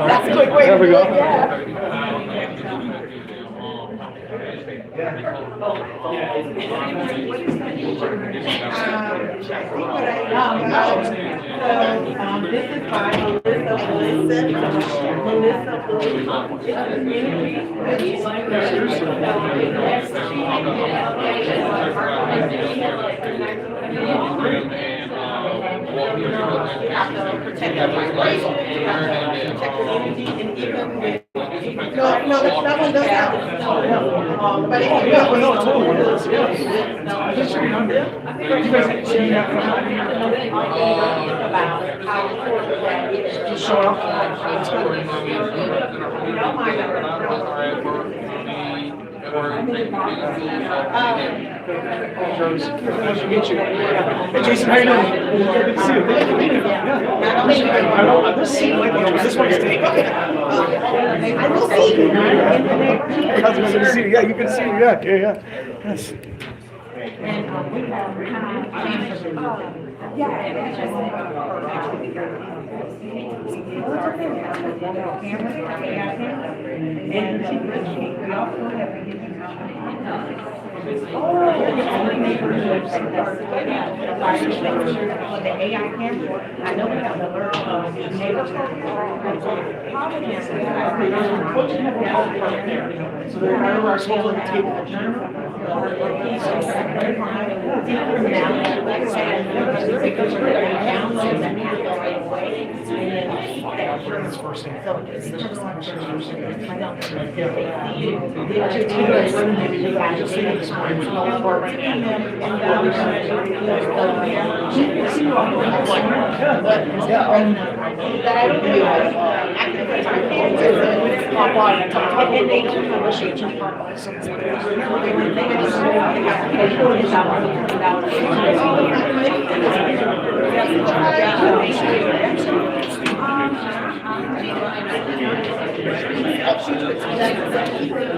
That's a quick way. There we go. This is by Melissa No, that one does have it. But it You guys just show up. Nice to meet you. Hey, Jason, how you doing? Good to see you. Thank you. Yeah. This seat might be over. This one's taken. I will see you. How's it good to see you? Yeah, you can see you. Yeah. Yes. The AI camera, I know we have the neighbors. So I remember I spoke on the table.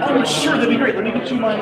Oh, sure, that'd be great. Let me get you my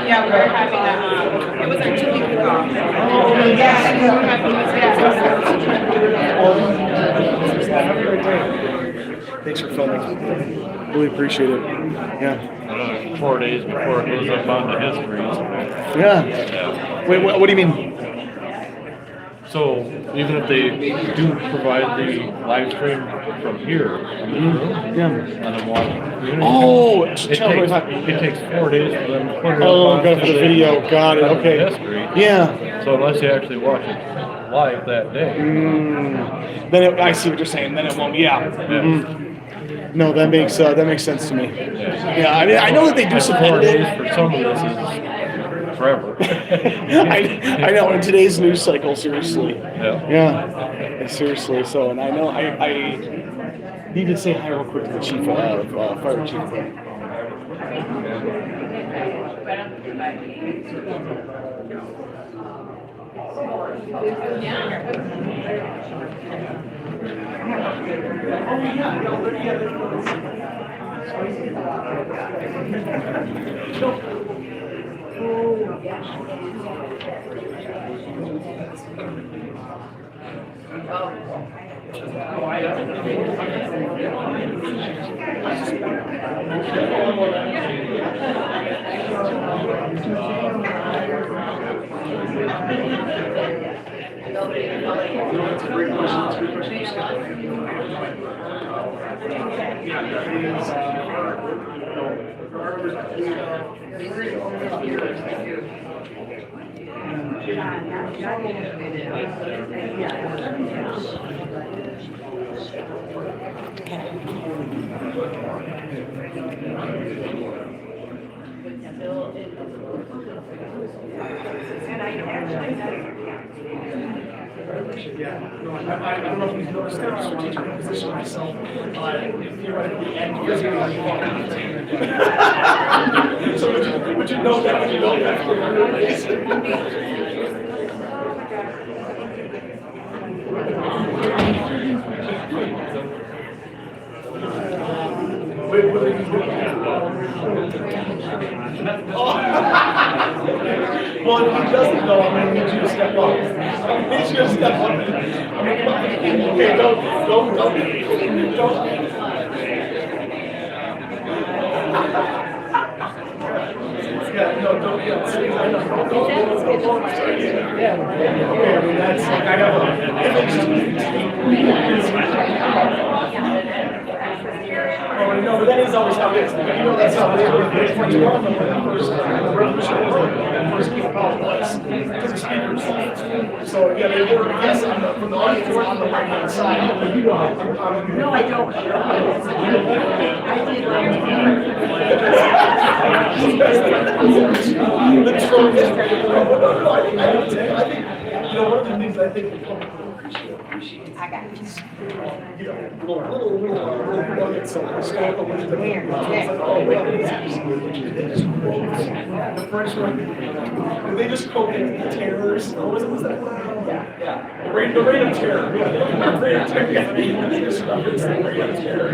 Yeah, we're happy that it was our 2 week ago. Have a great day. Thanks for filming. Really appreciate it. Yeah. 4 days before it goes up on the history. Yeah. Yeah. Wait, what do you mean? So even if they do provide the live stream from here, from this room, Yeah. and I'm watching the community, Oh, it takes 4 days for them to put it up oh, onto got it for the video. Got it. Okay. history. Yeah. So unless you actually watch it live that day. Then I see what you're saying. Then it won't. Yeah. No, that makes sense to me. Yeah. I mean, I know that they do 4 support days it. for some of this is forever. I know in today's news cycle, seriously. Yeah. Yeah. Seriously. So, and I know I need to say hi real quick to the chief of fire chief. That's a great question. Yeah, no, I don't know if you've noticed that strategic position myself. Theoretically, and years ago, I so would you know that when you know that? Wait, what are you doing? Well, if he doesn't know, I'm gonna need you to step up. I need you to step up. Okay, don't. Yeah, no, don't, yeah, I know, don't blow my side. Yeah, okay, I mean, that's, like, I have oh, no, but that is always how it is. You know, that's how it is. When you run the first came about was because of speakers. So, yeah, they were, yes, from the audience on the right hand side. No, I don't. I think, you know, one of the things I think the public will appreciate. I got you. You know, little nuggets of historical wisdom. It's like, oh, well, the French one, they just quote the terrors. What was that? Yeah. The reign of terror. Yeah. The reign of terror. Yeah. They just reference the reign of terror.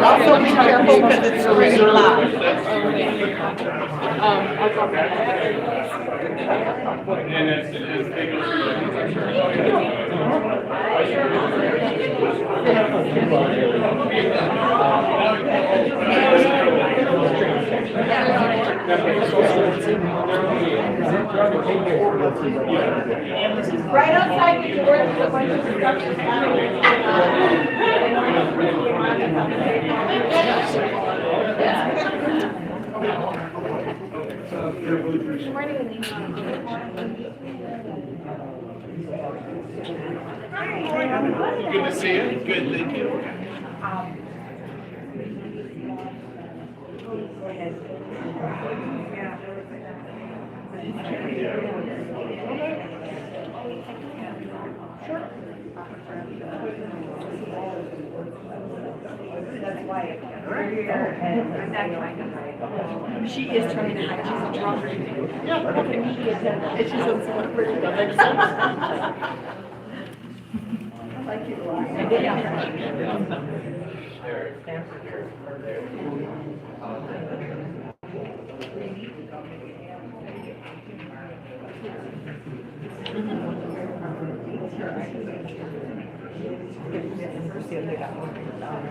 Also be careful because it's really loud. Right outside the door, there's a bunch of stuff. Good to see you. Good, thank you. She is trying to hide, she's a drunk. Yeah, And she's a celebrity. that makes sense. Like you.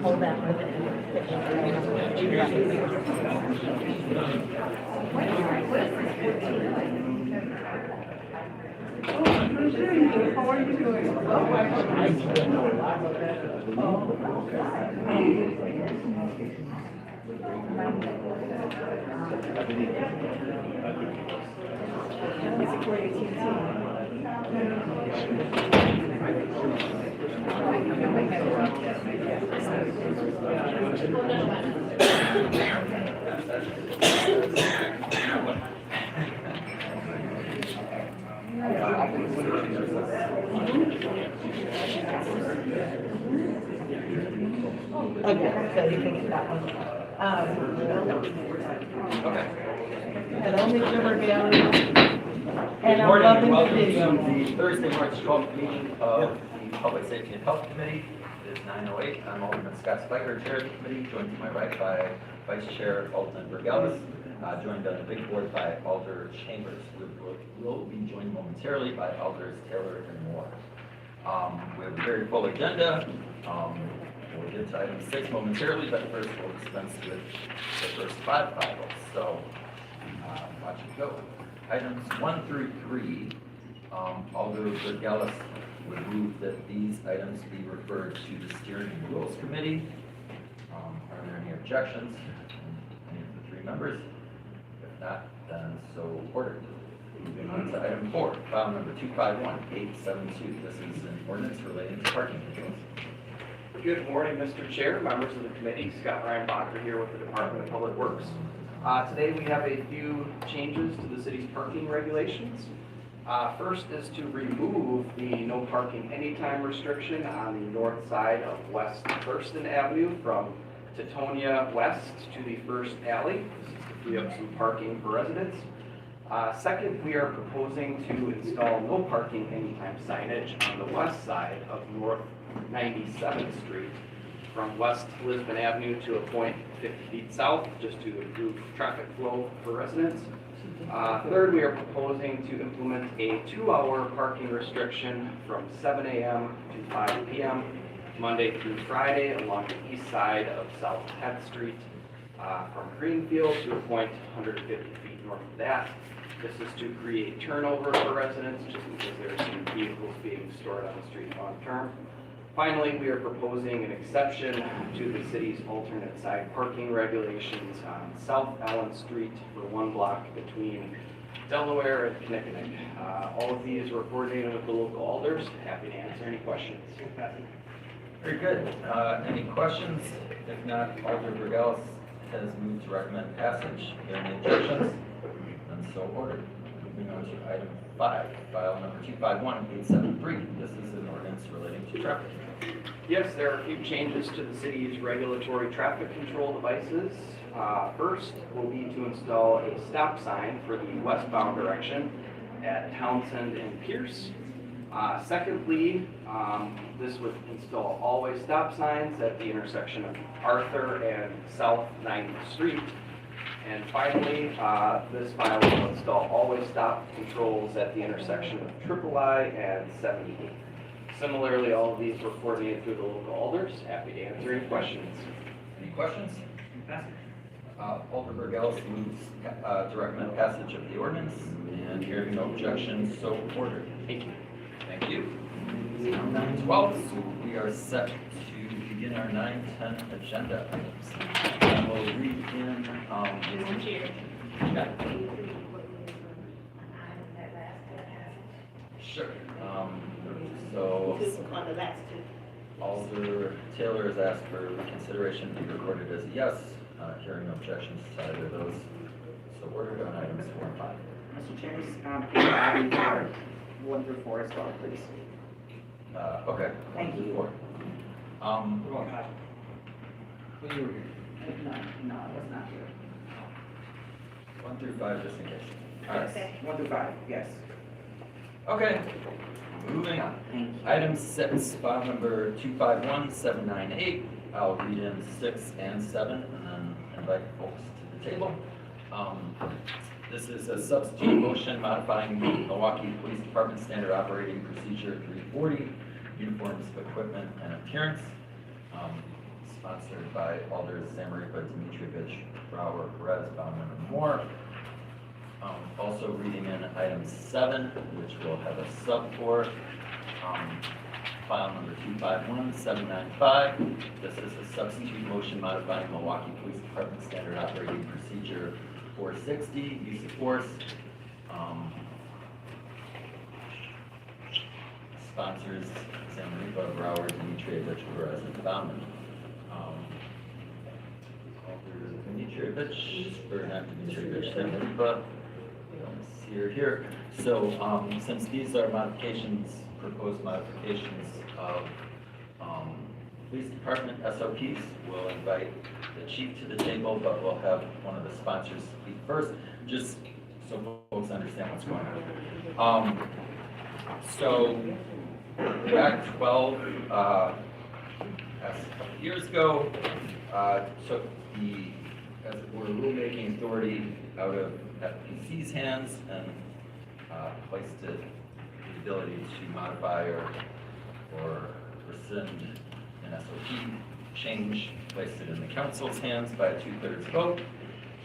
Hold that for How are you doing? Okay, so you can get that one. Hello, Mr. Morgan. And I'm Morning, loving the welcome video. to the Thursday, March 12th meeting of the Public Safety and Health Committee. It is 9:08. I'm Alderman Scott Spiker, Chair of the committee, joined to my right by Vice Chair Alderman Vergellis, joined on the big board by Alder Chambers. We will be joined momentarily by Alders Taylor and Moore. We have a very full agenda. We'll get to item 6 momentarily, but first we'll dispense with the first 5 items. So, watch it go. Items 1 through 3, Alder Vergellis would move that these items be referred to the Steering and Rules Committee. Are there any objections? Any of the 3 members? If not, then so ordered. Moving on to item 4, file number 251872. This is an ordinance relating to parking controls. Good morning, Mr. Chair, members of the committee. Scott Ryan Bacher here with the Department of Public Works. Today we have a few changes to the city's parking regulations. First is to remove the no parking anytime restriction on the north side of West Thurston Avenue from Teutonia West to the First Alley. This is to free up some parking for residents. Second, we are proposing to install no parking anytime signage on the west side of North 97th Street from West Lisbon Avenue to a point 50 feet south, just to improve traffic flow for residents. Third, we are proposing to implement a 2-hour parking restriction from 7 a.m. to 5 p.m. Monday through Friday along the east side of South 10th Street from Greenfield to a point 150 feet north of that. This is to create turnover for residents, just because there are some vehicles being stored on the street long term. Finally, we are proposing an exception to the city's alternate side parking regulations on South Allen Street for 1 block between Delaware and Kinnickinnick. All of these were coordinated with the local alders. Happy to answer any questions. Very good. Any questions? If not, Alder Vergellis has moved to recommend passage. Are there any objections? And so ordered. Moving on to item 5, file number 251873. This is an ordinance relating to traffic. Yes, there are a few changes to the city's regulatory traffic control devices. First will be to install a stop sign for the westbound direction at Townsend and Pierce. Secondly, this would install always stop signs at the intersection of Arthur and South 90th Street. And finally, this file will install always stop controls at the intersection of Triple I and 78. Similarly, all of these were coordinated through the local alders. Happy to answer any questions. Any questions? Alder Vergellis moves to recommend passage of the ordinance, and hearing no objections, so ordered. Thank you. Thank you. It's now 9:12, so we are set to begin our 9:10 agenda items. And we'll read in, yeah. Sure. So On the last two. Alder Taylor has asked for reconsideration to be recorded as a yes. Hearing no objections to either of those. So ordered on items 4 and 5. Mr. Chair, items are 1 through 4 as well, please. Okay. Thank you. 4. No, I was not here. 1 through 5, just in case. All right. Yes, 1 through 5, yes. Okay. Moving on. Thank you. Item 6, file number 251798. I'll read in 6 and 7 and then invite folks to the table. This is a substitute motion modifying the Milwaukee Police Department Standard Operating Procedure 340, uniforms, equipment, and appearance. Sponsored by Alders Samaripa, Dimitrievich, Brower, Perez, Bauman, and Moore. Also reading in item 7, which will have a sub for, file number 251795. This is a substitute motion modifying Milwaukee Police Department Standard Operating Procedure 460, use of force. Sponsors Samaripa, Brower, Dimitrievich, Perez, and Bauman. Dimitrievich, or not Dimitrievich, Samaripa. Here. So, since these are modifications, proposed modifications of police department SOPs, we'll invite the chief to the table, but we'll have one of the sponsors speak first, just so folks understand what's going on. So, Act 12, passed a couple years ago, took the, as it were, rulemaking authority out of FPC's hands and placed it, the ability to modify or rescind an SOP change, placed it in the council's hands by a 2/3 vote.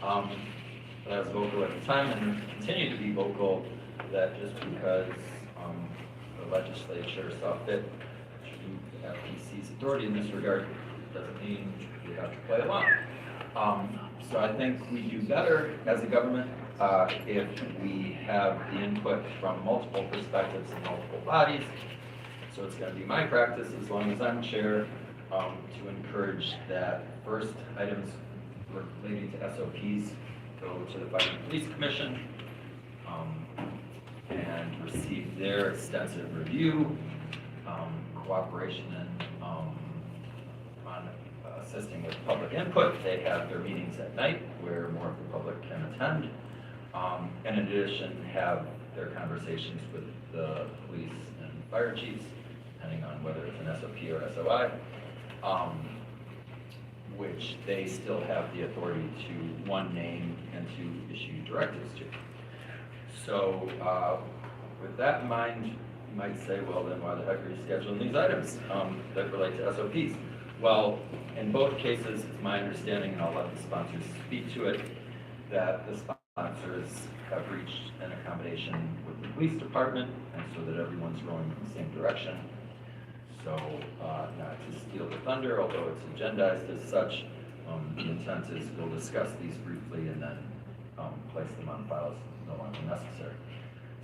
But I was vocal at the time and continue to be vocal that just because the legislature saw fit to move the FPC's authority in this regard doesn't mean we have to play along. So I think we do better as a government if we have the input from multiple perspectives and multiple bodies. So it's going to be my practice, as long as I'm chair, to encourage that first items relating to SOPs go to the Fire and Police Commission and receive their extensive review, cooperation, and on assisting with public input. They have their meetings at night where more of the public can attend. And in addition, have their conversations with the police and fire chiefs, depending on whether it's an SOP or SOI, which they still have the authority to, one, name and to issue directives to. So with that in mind, you might say, well, then why the heck are you scheduling these items that relate to SOPs? Well, in both cases, it's my understanding, and I'll let the sponsors speak to it, that the sponsors have reached an accommodation with the police department, and so that everyone's rowing in the same direction. So, not to steal the thunder, although it's agendized as such, the intent is we'll discuss these briefly and then place them on files no longer necessary.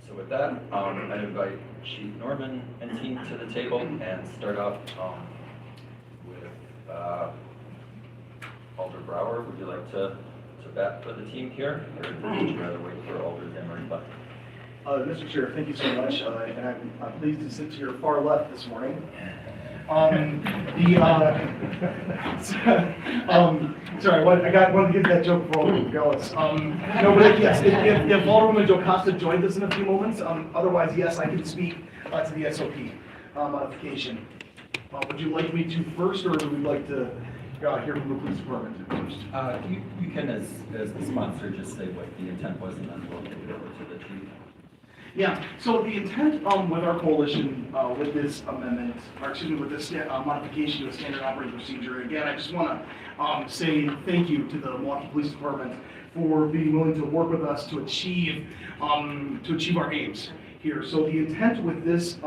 So with that, I invite Chief Norman and team to the table and start off with Alder Brower. Would you like to bat for the team here, or would you rather wait for Alder Samaripa? Mr. Chair, thank you so much, and I'm pleased to sit to your far left this morning. Sorry, I wanted to get that joke for Alderman Gullis. No, but yes, if Alderwoman Jocasta joins us in a few moments, otherwise, yes, I can speak to the SOP modification. Would you like me to first, or would we like to hear from the police department first? You can, as the sponsor, just say what the intent was, and then we'll give it over to the chief. Yeah, so the intent with our coalition with this amendment, or excuse me, with this modification to the standard operating procedure, again, I just want to say thank you to the Milwaukee Police Department for being willing to work with us to achieve our aims here. So the intent with this is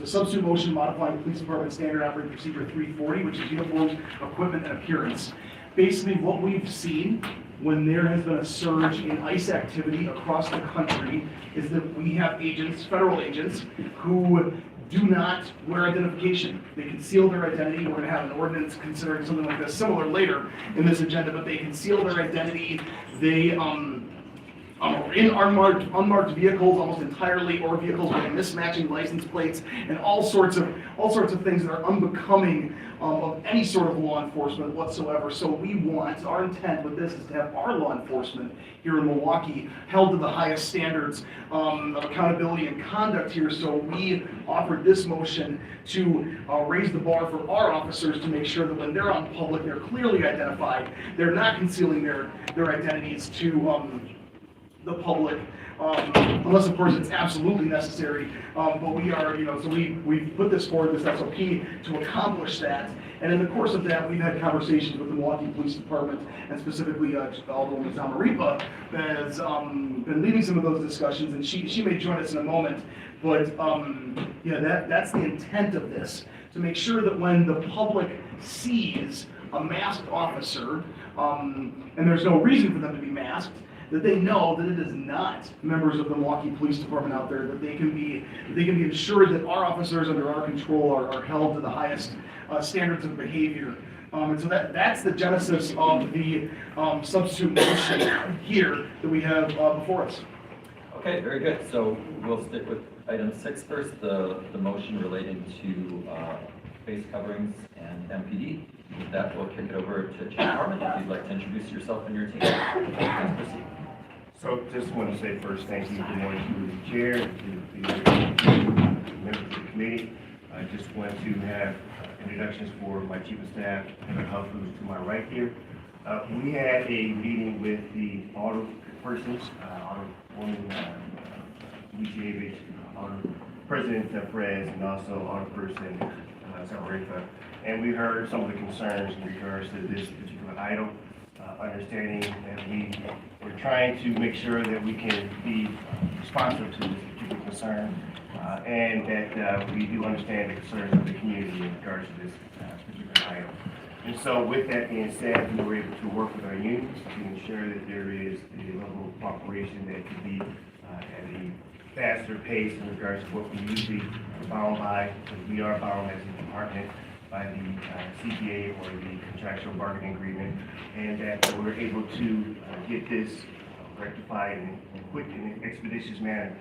a substitute motion modifying Police Department Standard Operating Procedure 340, which is uniforms, equipment, and appearance. Basically, what we've seen when there has been a surge in ICE activity across the country is that we have agents, federal agents, who do not wear identification. They conceal their identity. We're going to have an ordinance considering something like this similar later in this agenda, but they conceal their identity. They in unmarked vehicles almost entirely, or vehicles with mismatching license plates, and all sorts of things that are unbecoming of any sort of law enforcement whatsoever. So our intent with this is to have our law enforcement here in Milwaukee held to the highest standards of accountability and conduct here. So we offered this motion to raise the bar for our officers to make sure that when they're on public, they're clearly identified. They're not concealing their identities to the public, unless of course it's absolutely necessary. But we are, so we've put this forward, this SOP, to accomplish that. And in the course of that, we've had conversations with the Milwaukee Police Department, and specifically Alderwoman Zamaripa has been leading some of those discussions, and she may join us in a moment. But that's the intent of this, to make sure that when the public sees a masked officer, and there's no reason for them to be masked, that they know that it is not members of the Milwaukee Police Department out there, that they can be ensured that our officers under our control are held to the highest standards of behavior. And so that's the genesis of the substitute motion here that we have before us. Okay, very good. So we'll stick with item 6 first, the motion relating to face coverings and MPD. With that, we'll kick it over to Chief Norman, if you'd like to introduce yourself and your team. Please proceed. So just want to say first, thank you. Good morning to the chair, and to the members of the committee. I just want to have introductions for my chief of staff, Heather Huff, who's to my right here. We had a meeting with the auto persons, Alderwoman Lucievich, President Perez, and also auto person Zamaripa. And we heard some of the concerns in regards to this particular item. Understanding that we're trying to make sure that we can be responsive to this particular concern, and that we do understand the concerns of the community in regards to this particular item. And so with that being said, we were able to work with our unions to ensure that there is a level of cooperation that could be at a faster pace in regards to what we usually are bound by, because we are bound as a department by the CPA or the contractual bargaining agreement, and that we're able to get this rectified in a quick and expeditious manner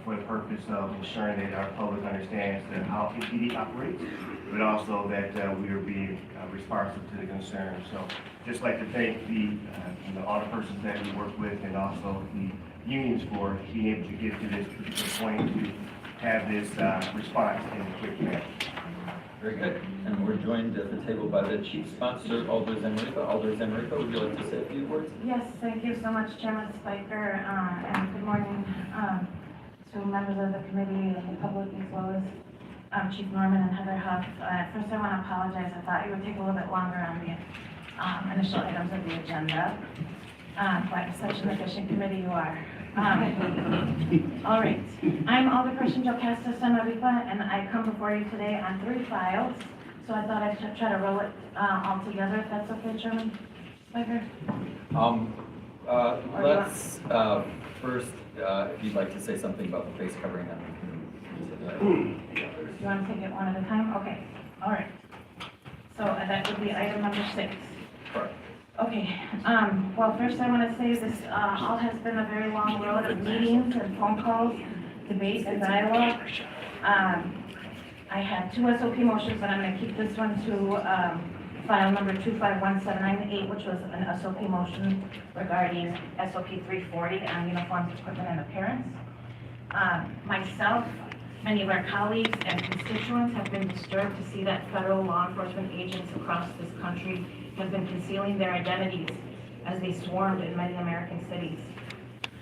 for the purpose of ensuring that our public understands how MPD operates, but also that we are being responsive to the concerns. So just like to thank the all the persons that we work with, and also the unions for being able to get to this particular point to have this response in a quick manner. Very good. And we're joined at the table by the chief sponsor, Alder Zamaripa. Alder Zamaripa, would you like to say a few words? Yes, thank you so much, Chairman Spiker, and good morning to members of the committee and the public, as well as Chief Norman and Heather Huff. First, I want to apologize. I thought it would take a little bit longer on the initial items of the agenda, but such an efficient committee you are. All right, I'm Alderperson Jocasta Zamaripa, and I come before you today on 3 files. So I thought I'd try to roll it all together, if that's okay, Chairman Spiker. Let's first, if you'd like to say something about the face covering, then we can. You want to take it one at a time? Okay, all right. So that would be item number 6. Correct. Okay, well, first I want to say this all has been a very long road of meetings and phone calls, debate and dialogue. I had 2 SOP motions, but I'm going to keep this one to file number 251798, which was an SOP motion regarding SOP 340 on uniforms, equipment, and appearance. Myself, many of our colleagues and constituents have been disturbed to see that federal law enforcement agents across this country have been concealing their identities as they swarmed in many American cities.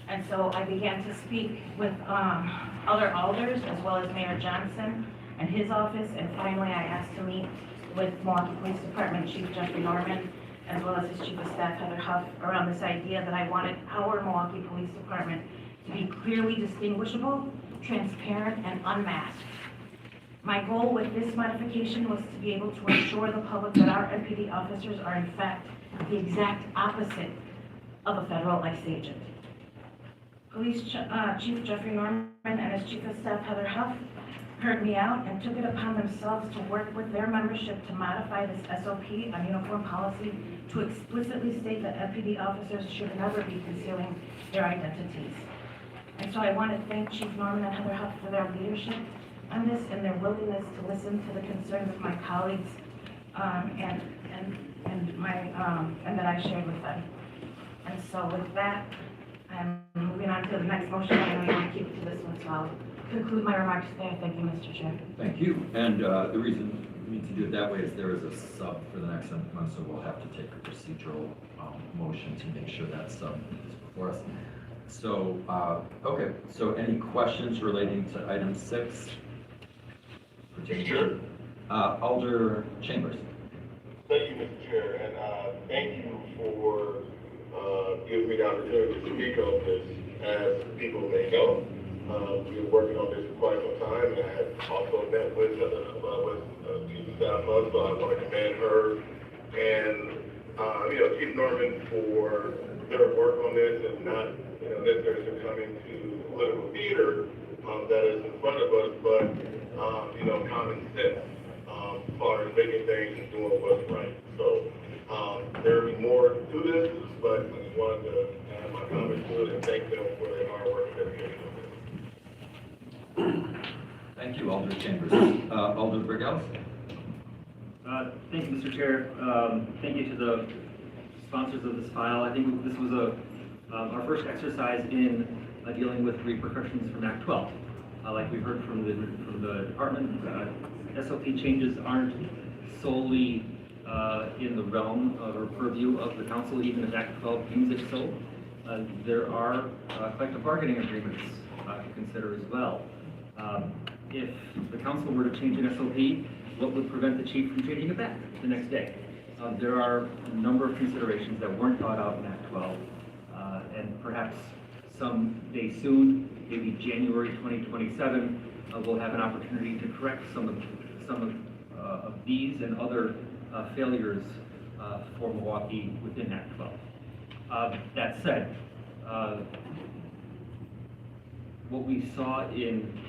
And so I began to speak with other alders, as well as Mayor Johnson and his office, and finally I asked to meet with Milwaukee Police Department Chief Jeffrey Norman, as well as his Chief of Staff Heather Huff, around this idea that I wanted our Milwaukee Police Department to be clearly distinguishable, transparent, and unmasked. My goal with this modification was to be able to assure the public that our MPD officers are in fact the exact opposite of a federal ICE agent. Police Chief Jeffrey Norman and his Chief of Staff Heather Huff heard me out and took it upon themselves to work with their membership to modify this SOP on uniform policy to explicitly state that MPD officers should never be concealing their identities. And so I want to thank Chief Norman and Heather Huff for their leadership on this and their willingness to listen to the concerns of my colleagues and that I shared with them. And so with that, I'm moving on to the next motion. I know you want to keep it to this one, so I'll conclude my remarks there. Thank you, Mr. Chair. Thank you. And the reason we need to do it that way is there is a sub for the next month, so we'll have to take a procedural motion to make sure that sub is before us. So, okay, so any questions relating to item 6? Sure. Alder Chambers. Thank you, Mr. Chair, and thank you for giving me the opportunity to speak on this. As people may know, we've been working on this for quite some time, and I have also met with Chief of Staff Huff, so I want to commend her and Chief Norman for their work on this and not necessarily succumbing to political theater that is in front of us, but common sense as far as making things and doing what's right. So there will be more to this, but I just wanted to add my comments to it and thank them for their hard work and dedication on this. Thank you, Alder Chambers. Alder Brigels. Thank you, Mr. Chair. Thank you to the sponsors of this file. I think this was our first exercise in dealing with repercussions from Act 12. Like we heard from the department, SOP changes aren't solely in the realm or purview of the council, even if Act 12 deems it so. There are collective bargaining agreements to consider as well. If the council were to change an SOP, what would prevent the chief from changing it back the next day? There are a number of considerations that weren't thought out in Act 12, and perhaps someday soon, maybe January 2027, we'll have an opportunity to correct some of these and other failures for Milwaukee within Act 12. That said, what we saw in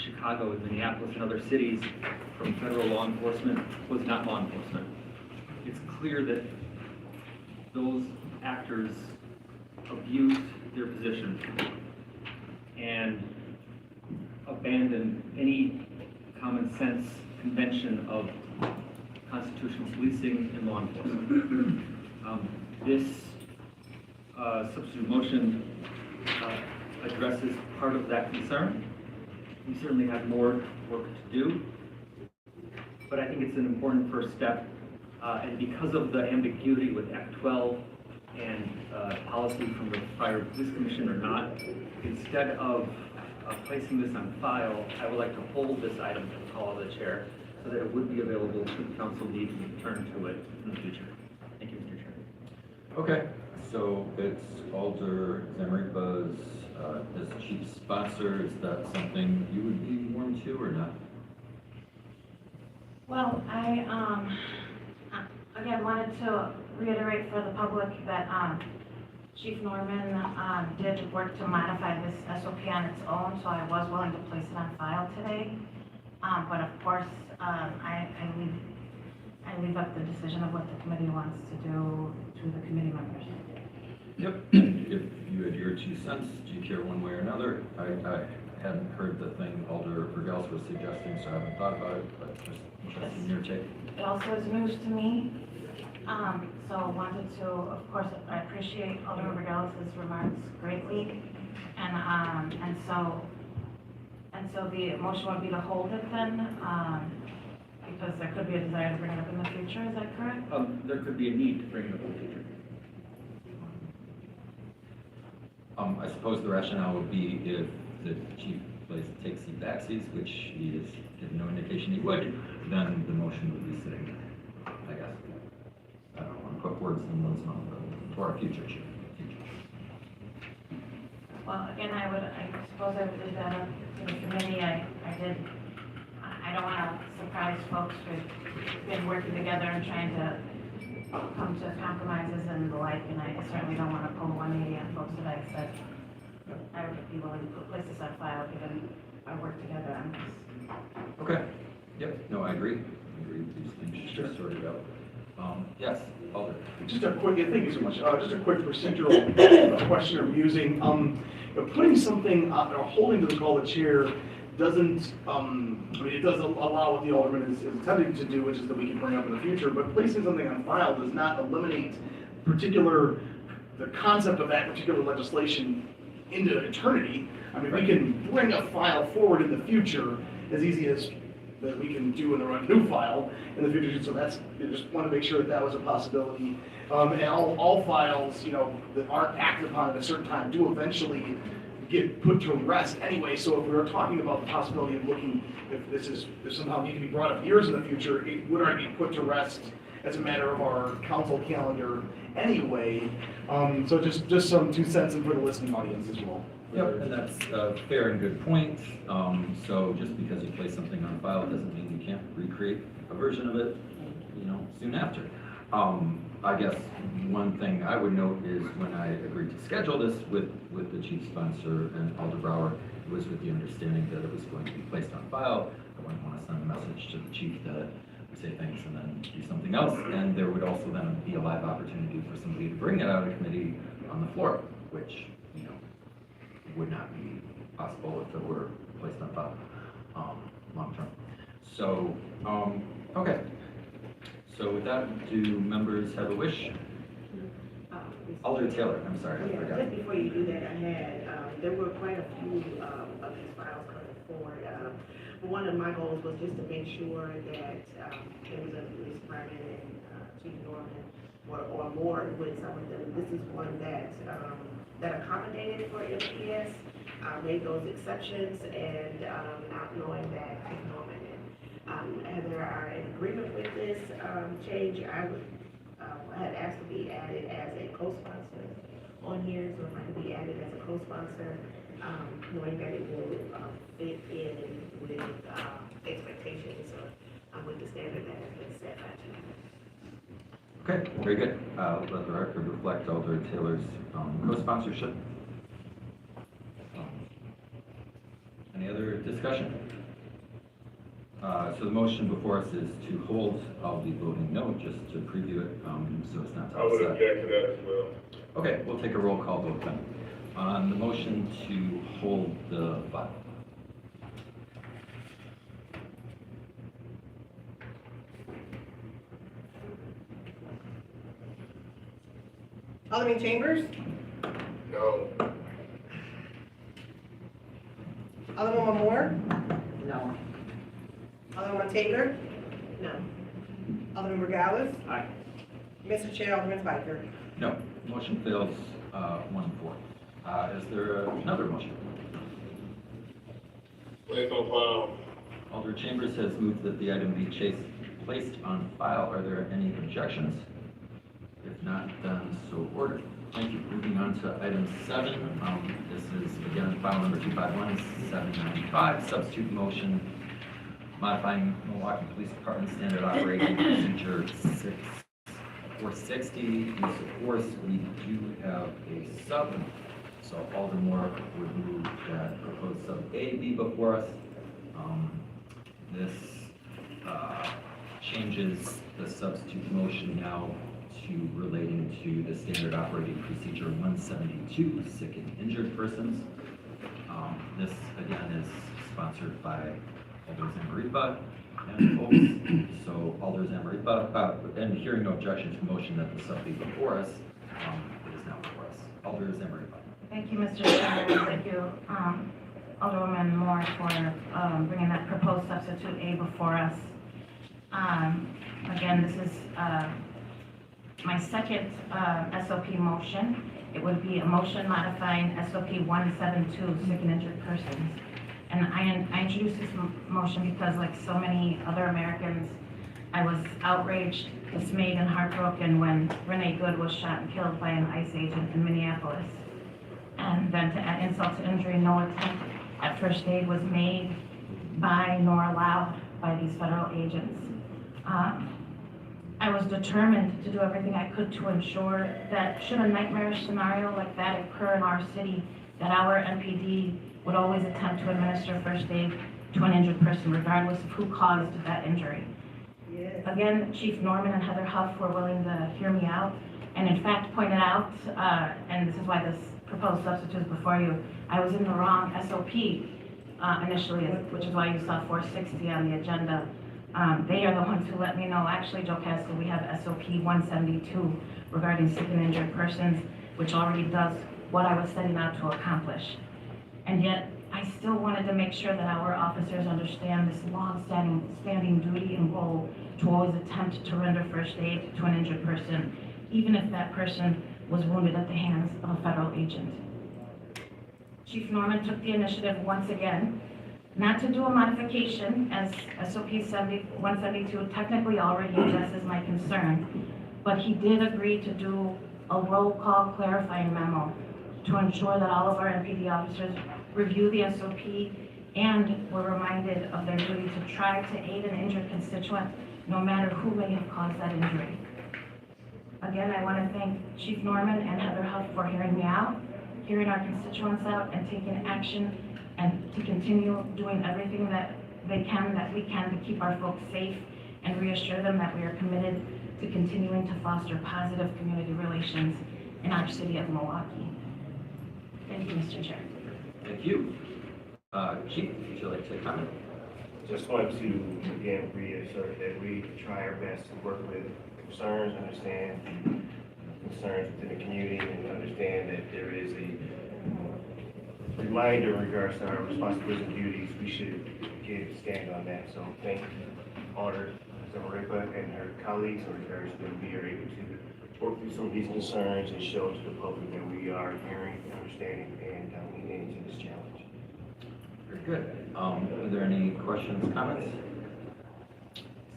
Chicago and Minneapolis and other cities from federal law enforcement was not law enforcement. It's clear that those actors abused their position and abandoned any common sense convention of constitutional policing and law enforcement. This substitute motion addresses part of that concern. We certainly have more work to do, but I think it's an important first step. And because of the ambiguity with Act 12 and policy from the prior police commission or not, instead of placing this on file, I would like to hold this item to the call of the chair so that it would be available should the council need to return to it in the future. Thank you, Mr. Chair. Okay, so it's Alder Zamaripa's as chief sponsor. Is that something you would be warm to or not? Well, I again wanted to reiterate for the public that Chief Norman did work to modify this SOP on its own, so I was willing to place it on file today. But of course, I leave up the decision of what the committee wants to do to the committee members. Yep. If you had your 2 cents, do you care one way or another? I hadn't heard the thing Alder Brigels was suggesting, so I haven't thought about it, but just interested in your take. It also is news to me. So wanted to, of course, I appreciate Alder Brigels' remarks greatly. And so the motion would be to hold it then, because there could be a desire to bring it up in the future, is that correct? There could be a need to bring it up in the future. I suppose the rationale would be if the chief takes the back seats, which he has given no indication he would, then the motion would be sitting, I guess. I don't want to put words in one's mouth, but for our future chief. Well, again, I suppose I would leave that up to the committee. I don't want to surprise folks. We've been working together and trying to come to compromises and the like, and I certainly don't want to pull 180 on folks that I said I would be willing to place this on file, given our work together on this. Okay, yep, no, I agree. These things should be sorted out. Yes, Alder. Just a quick, yeah, thank you so much. Just a quick procedural question or musing. You know, putting something or holding to the call of chair doesn't, I mean, it does allow what the alderman is attempting to do, which is that we can bring up in the future, but placing something on file does not eliminate the concept of that particular legislation into eternity. I mean, we can bring a file forward in the future as easy as that we can do in a new file in the future. So that's, I just want to make sure that that was a possibility. And all files, you know, that aren't acted upon at a certain time do eventually get put to rest anyway. So if we were talking about the possibility of looking, if somehow need to be brought up years in the future, it would already be put to rest as a matter of our council calendar anyway. So just some 2 cents in for the listening audience as well. Yep, and that's a fair and good point. So just because you place something on file doesn't mean you can't recreate a version of it, you know, soon after. I guess one thing I would note is when I agreed to schedule this with the chief sponsor and Alder Brower, it was with the understanding that it was going to be placed on file. I wouldn't want to send a message to the chief that we say thanks and then do something else. And there would also then be a live opportunity for somebody to bring it out of committee on the floor, which, you know, would not be possible if it were placed on file long term. So, okay. So with that, do members have a wish? Alder Taylor, I'm sorry, I Yeah, forgot. just before you do that, I had, there were quite a few of these files coming forward. One of my goals was just to make sure that there was a police department and Chief Norman or more with some of them. This is one that accommodated for MPS, made those exceptions, and not knowing that Chief Norman and Heather are in agreement with this change, I had asked to be added as a co-sponsor on here, so if I could be added as a co-sponsor, knowing that it will fit in with expectations with the standard that has been set by you. Okay, very good. Let the record reflect Alder Taylor's co-sponsorship. Any other discussion? So the motion before us is to hold. I'll be voting no, just to preview it, so it's not to I would upset. object to that as well. Okay, we'll take a roll call vote then. On the motion to hold the file. Alderman Chambers? No. Alderwoman Moore? No. Alderwoman Taylor? No. Alderman Regales? Aye. Mr. Chair, Alderman Spiker. No, motion fails 1-4. Is there another motion? Place on file. Alder Chambers has moved that the item be placed on file. Are there any objections? If not, then so ordered. Thank you. Moving on to item 7. This is again file number 251-795, substitute motion modifying Milwaukee Police Department Standard Operating Procedure 6460. Use of force. We do have a sub. So Alder Moore would move that proposed sub A be before us. This changes the substitute motion now to relating to the standard operating procedure 172, sick and injured persons. This again is sponsored by Alder Zamaripa and folks. So Alder Zamaripa, and hearing no objection to the motion that the sub be before us, it is now before us. Alder Zamaripa. Thank you, Mr. Chairman. Thank you, Alderwoman Moore, for bringing that proposed substitute A before us. Again, this is my second SOP motion. It would be a motion modifying SOP 172, sick and injured persons. And I introduced this motion because, like so many other Americans, I was outraged, dismayed, and heartbroken when Renee Good was shot and killed by an ICE agent in Minneapolis. And then to add insult to injury, no attempt at first aid was made by nor allowed by these federal agents. I I was determined to do everything I could to ensure that should a nightmarish scenario like that occur in our city, that our MPD would always attempt to administer first aid to an injured person regardless of who caused that injury. Yes. Again, Chief Norman and Heather Huff were willing to hear me out, and in fact pointed out, and this is why this proposed substitute is before you, I was in the wrong SOP initially, which is why you saw 460 on the agenda. They are the ones who let me know, actually, Joe Casco, we have SOP 172 regarding sick and injured persons, which already does what I was setting out to accomplish. And yet, I still wanted to make sure that our officers understand this long-standing duty and goal to always attempt to render first aid to an injured person, even if that person was wounded at the hands of a federal agent. Chief Norman took the initiative once again, not to do a modification, as SOP 172 technically already addresses my concern, but he did agree to do a roll call clarifying memo to ensure that all of our MPD officers review the SOP and were reminded of their duty to try to aid an injured constituent, no matter who may have caused that injury. Again, I want to thank Chief Norman and Heather Huff for hearing me out, hearing our constituents out, and taking action, and to continue doing everything that we can to keep our folks safe and reassure them that we are committed to continuing to foster positive community relations in our city of Milwaukee. Thank you, Mr. Chair. Thank you. Chief, would you like to comment? Just wanted to, again, reassert that we try our best to work with concerns, understand concerns within the community, and understand that there is a reminder in regards to our responsibilities and duties. We should continue to stand on that. So thank Auditor Zamaripa and her colleagues in regards to that we are able to work through some of these concerns and show to the public that we are hearing, understanding, and leaning into this challenge. Very good. Are there any questions, comments?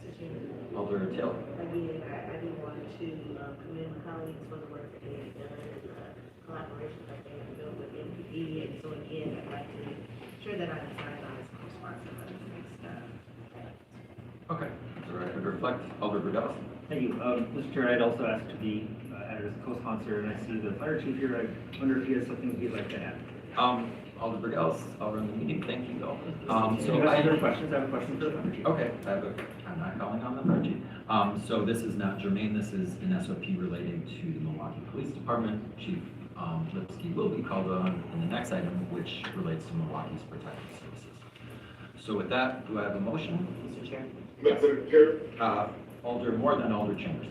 Mr. Chairman, Alder Taylor? again, I do want to commend my colleagues for the work that they have done, collaboration that they have built with MPD, and so again, I'd like to ensure that I decide on this co-sponsor for this next Okay. The record reflect. Alder Burgess? Thank you. Mr. Chair, I'd also ask to be added as a co-sponsor, and I see the fire chief here. I wonder if he has something he'd like to add. Alder Burgess, I'll run the meeting. Thank you, though. So you have other questions? I have a question for the fire chief. Okay, I'm not calling on the fire chief. So this is not germane. This is an SOP relating to the Milwaukee Police Department. Chief Lipsky will be called on in the next item, which relates to Milwaukee's protective services. So with that, do I have a motion, Mr. Chair? Mr. Chair? Alder Moore, then Alder Chambers.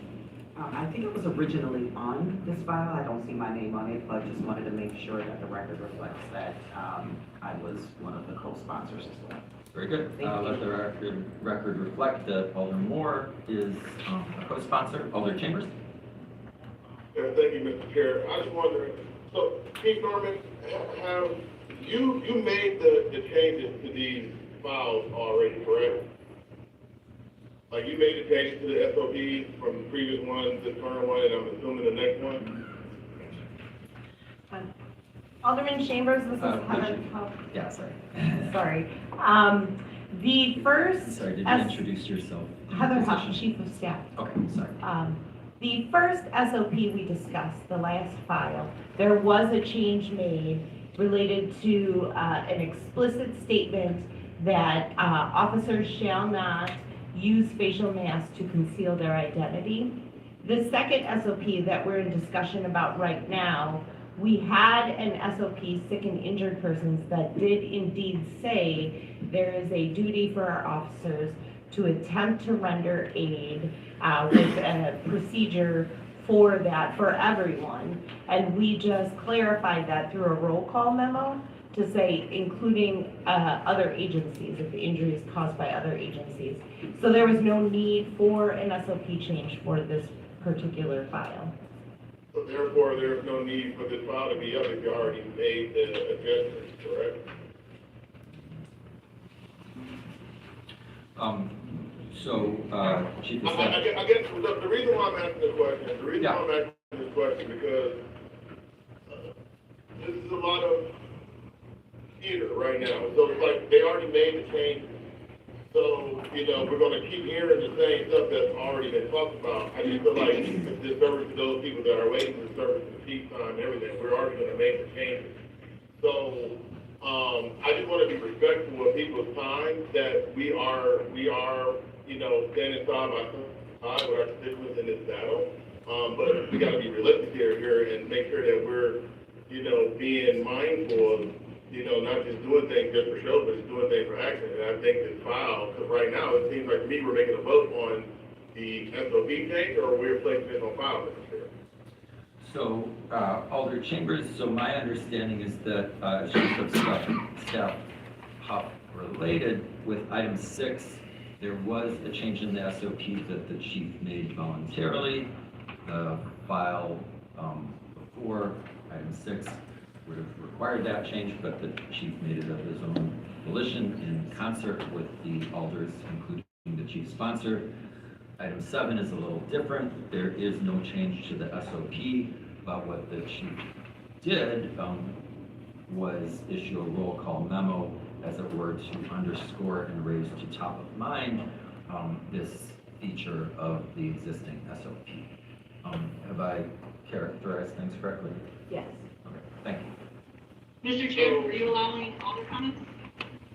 I think it was originally on this file. I don't see my name on it, but just wanted to make sure that the record reflects that I was one of the co-sponsors as well. Very good. Thank you. Let the record reflect that Alder Moore is a co-sponsor. Alder Chambers? Yeah, thank you, Mr. Chair. I was wondering, so Chief Norman, have you made the changes to these files already, correct? Like you made the changes to the SOP from the previous one, the current one, and I'm assuming the next one? Alderman Chambers, this is Heather. Yeah, sorry. Sorry. The first. Sorry, did you introduce yourself? Heather Huff, Chief of Staff. Okay, sorry. The first SOP we discussed, the last file, there was a change made related to an explicit statement that officers shall not use facial masks to conceal their identity. The second SOP that we're in discussion about right now, we had an SOP, sick and injured persons, that did indeed say there is a duty for our officers to attempt to render aid with a procedure for that, for everyone. And we just clarified that through a roll call memo to say including other agencies, if the injury is caused by other agencies. So there was no need for an SOP change for this particular file. So therefore, there's no need for this file to be up if you already made the adjustments, correct? Chief of Staff. I guess the reason why I'm asking this question, because this is a lot of theater right now. So it's like they already made the change So, we're gonna keep hearing the same stuff that's already been talked about. I just feel like it's disservice to those people that are waiting, disservice to the peak time and everything. We're already gonna make the changes. So, I just wanna be respectful of people's time, that we are, standing side by side with our constituents in this battle. But we gotta be realistic here and make sure that we're, being mindful of, not just doing things just for show, but just doing things for action. And I think this file, because right now, it seems like to me, we're making a vote on the SOP change, or we're placing it on file, Mr. Chair. So, Alder Chambers, so my understanding is that, Chief of Staff Huff, related with item 6, there was a change in the SOP that the chief made voluntarily. The file before item 6 would have required that change, but the chief made it of his own volition in concert with the alders, including the chief sponsor. Item 7 is a little different. There is no change to the SOP, but what the chief did was issue a roll call memo, as it were, to underscore and raise to top of mind this feature of the existing SOP. Have I characterized things correctly? Yes. Okay, thank you. Mr. Chair, are you allowing all the comments?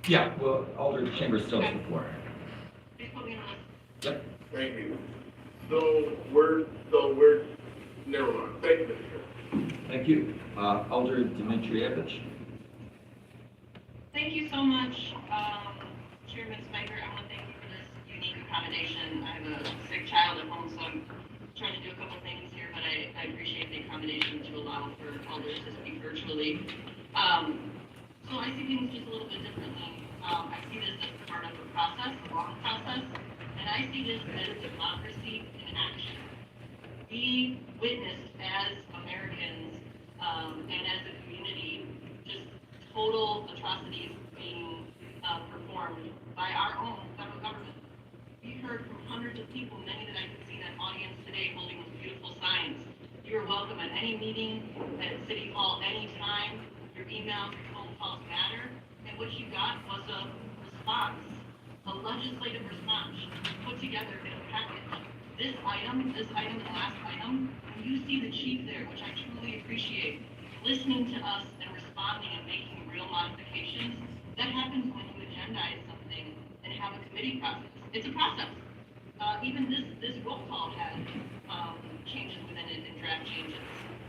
Yeah, well, Alder Chambers still has the floor. Please put me on the list. Yep. Thank you. So never mind. Thank you, Mr. Chair. Thank you. Alder Dimitrievich. Thank you so much, Chairman Spiker. I want to thank you for this unique accommodation. I have a sick child at home, so I'm trying to do a couple things here, but I appreciate the accommodation to allow for alders to speak virtually. So I see things just a little bit differently. I see this as part of a process, a long process, and I see this as democracy in action. We witnessed as Americans and as a community just total atrocities being performed by our own federal government. We heard from hundreds of people, many that I could see in that audience today holding those beautiful signs. You are welcome at any meeting, at City Hall, anytime. Your emails, your phone calls matter. And what you got was a response, a legislative response put together in a package. This item, and the last item, when you see the chief there, which I truly appreciate, listening to us and responding and making real modifications, that happens when you agendize something and have a committee process. It's a process. Even this roll call had changes within it and draft changes.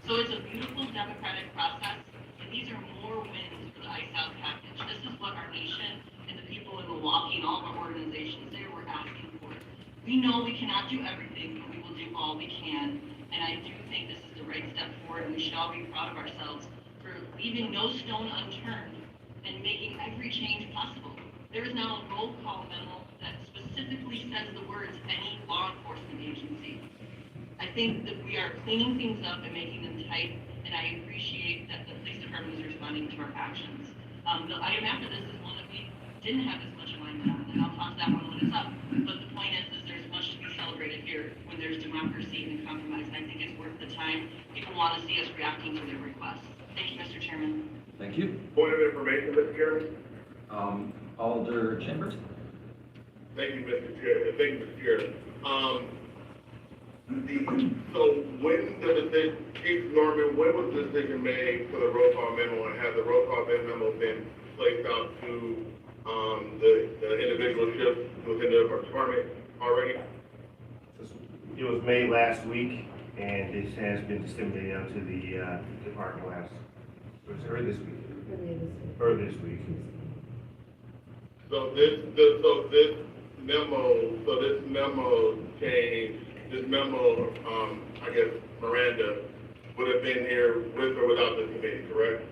So it's a beautiful democratic process, and these are more wins for the ICE Out package. This is what our nation and the people in Milwaukee and all of our organizations there were asking for. We know we cannot do everything, but we will do all we can. And I do think this is the right step forward, and we should all be proud of ourselves for leaving no stone unturned and making every change possible. There is now a roll call memo that specifically says the words any law enforcement agency. I think that we are cleaning things up and making them tight, and I appreciate that the police department is responding to our actions. The item after this is one that we didn't have as much alignment on, and I'll talk to that one when it's up. But the point is there's much to be celebrated here when there's democracy and compromise, and I think it's worth the time. People want to see us reacting to their requests. Thank you, Mr. Chairman. Thank you. Point of information, Mr. Chairman. Alder Chambers. Thank you, Mr. Chair. Thank you, Mr. Chair. So when the decision, Chief Norman, when was the decision made for the roll call memo, and has the roll call memo been placed out to the individual shifts within the department already? It was made last week, and this has been disseminated out to the department last, was it early this week? Early this week. So this memo change, this memo, I guess Miranda would have been here with or without this committee, correct?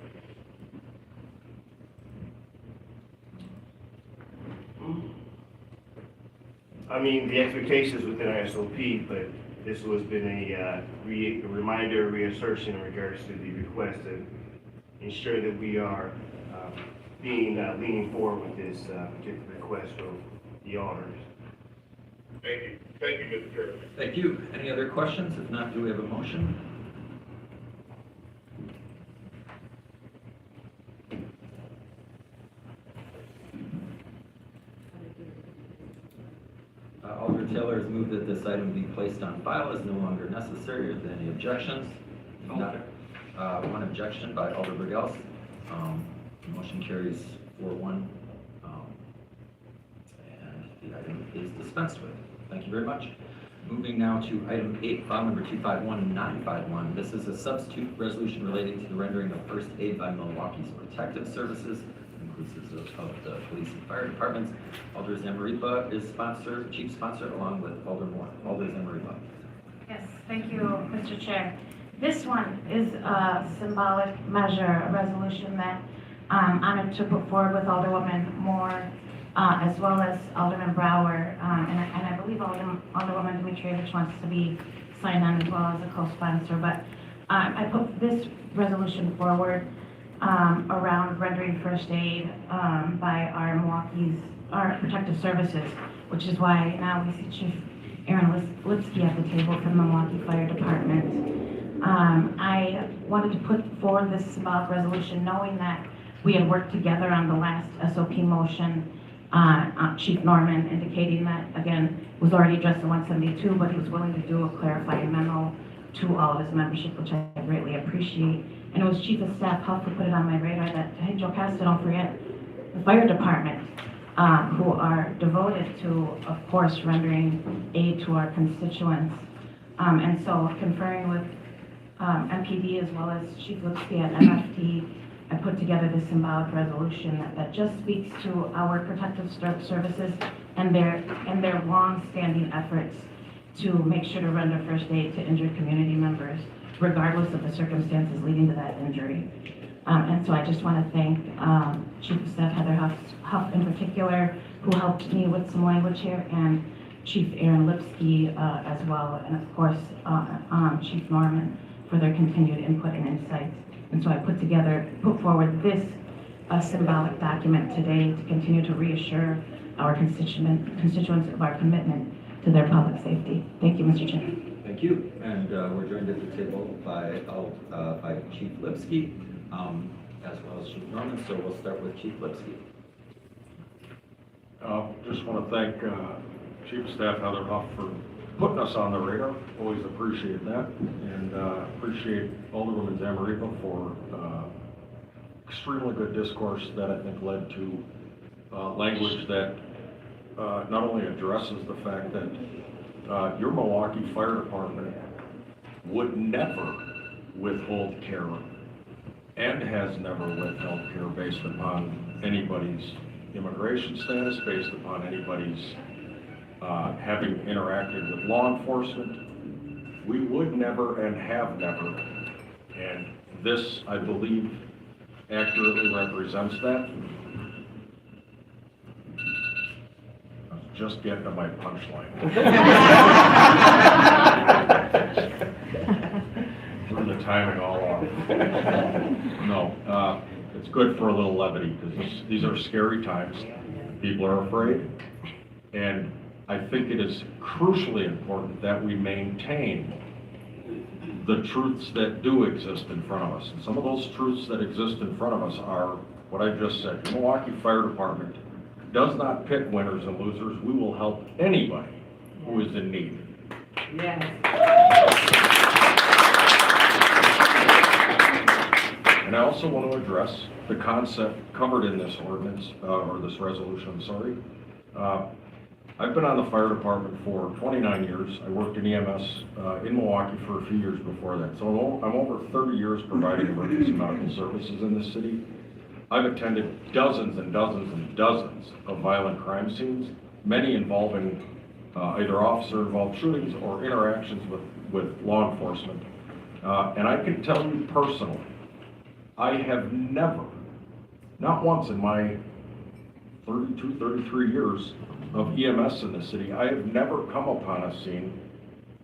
I mean, the expectations within our SOP, but this has been a reminder, reassertion in regards to the request to ensure that we are leaning forward with this particular request from the owners. Thank you. Thank you, Mr. Chairman. Thank you. Any other questions? If not, do we have a motion? Alderman Taylor has moved that this item be placed on file as no longer necessary. Are there any objections? None. One objection by Alderman Burgess. Motion carries 4-1. And the item is dispensed with. Thank you very much. Moving now to item 8, file number 251951. This is a substitute resolution relating to the rendering of first aid by Milwaukee's Protective Services, inclusive of the police and fire departments. Alder Zamaripa is sponsor, chief sponsor, along with Alder Moore. Alder Zamaripa. Yes, thank you, Mr. Chair. This one is a symbolic measure, a resolution that I'm honored to put forward with Alderwoman Moore, as well as Alderman Brower, and I believe Alderwoman Dimitrievich wants to be signed on as well as a co-sponsor. But I put this resolution forward around rendering first aid by our Protective Services, which is why now we see Chief Aaron Lipsky at the table from the Milwaukee Fire Department. I wanted to put forward this symbolic resolution knowing that we had worked together on the last SOP motion. Chief Norman indicating that, again, was already addressed in 172, but he was willing to do a clarifying memo to all of his membership, which I greatly appreciate. And it was Chief of Staff Huff who put it on my radar that, hey, Joe Casta, don't forget the fire department, who are devoted to, of course, rendering aid to our constituents. And so conferring with MPD as well as Chief Lipsky at MFT, I put together this symbolic resolution that just speaks to our Protective Services and their long-standing efforts to make sure to render first aid to injured community members, regardless of the circumstances leading to that injury. And so I just want to thank Chief of Staff Heather Huff in particular, who helped me with some language here, and Chief Aaron Lipsky as well, and of course Chief Norman for their continued input and insights. And so I put forward this symbolic document today to continue to reassure our constituents of our commitment to their public safety. Thank you, Mr. Chair. Thank you. And we're joined at the table by Chief Lipsky, as well as Chief Norman. So we'll start with Chief Lipsky. Just want to thank Chief of Staff Heather Huff for putting us on the radar. Always appreciate that, and appreciate Alderwoman Zamaripa for extremely good discourse that I think led to language that not only addresses the fact that your Milwaukee Fire Department would never withhold care and has never withheld care based upon anybody's immigration status, based upon anybody's having interacted with law enforcement. We would never and have never, and this, I believe, accurately represents that. I was just getting to my punchline. Threw the timing all off. No, it's good for a little levity, because these are scary times. People are afraid, and I think it is crucially important that we maintain the truths that do exist in front of us. And some of those truths that exist in front of us are what I just said. The Milwaukee Fire Department does not pick winners and losers. We will help anybody who is in need. Yes. And I also want to address the concept covered in this ordinance, or this resolution, I'm sorry. I've been on the fire department for 29 years. I worked in EMS in Milwaukee for a few years before that. So I'm over 30 years providing emergency medical services in this city. I've attended dozens and dozens and dozens of violent crime scenes, many involving either officer-involved shootings or interactions with law enforcement. And I can tell you personally, I have never, not once in my 32, 33 years of EMS in the city, I have never come upon a scene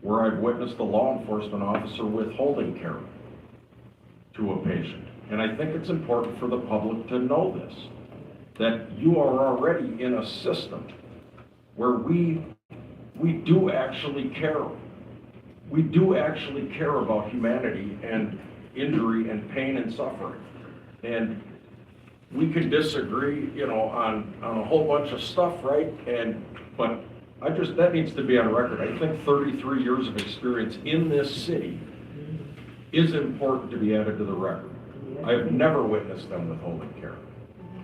where I've witnessed a law enforcement officer withholding care to a patient. And I think it's important for the public to know this, that you are already in a system where we do actually care. We do actually care about humanity and injury and pain and suffering. And we can disagree, on a whole bunch of stuff, right? But that needs to be on record. I think 33 years of experience in this city is important to be added to the record. I have never witnessed them withholding care.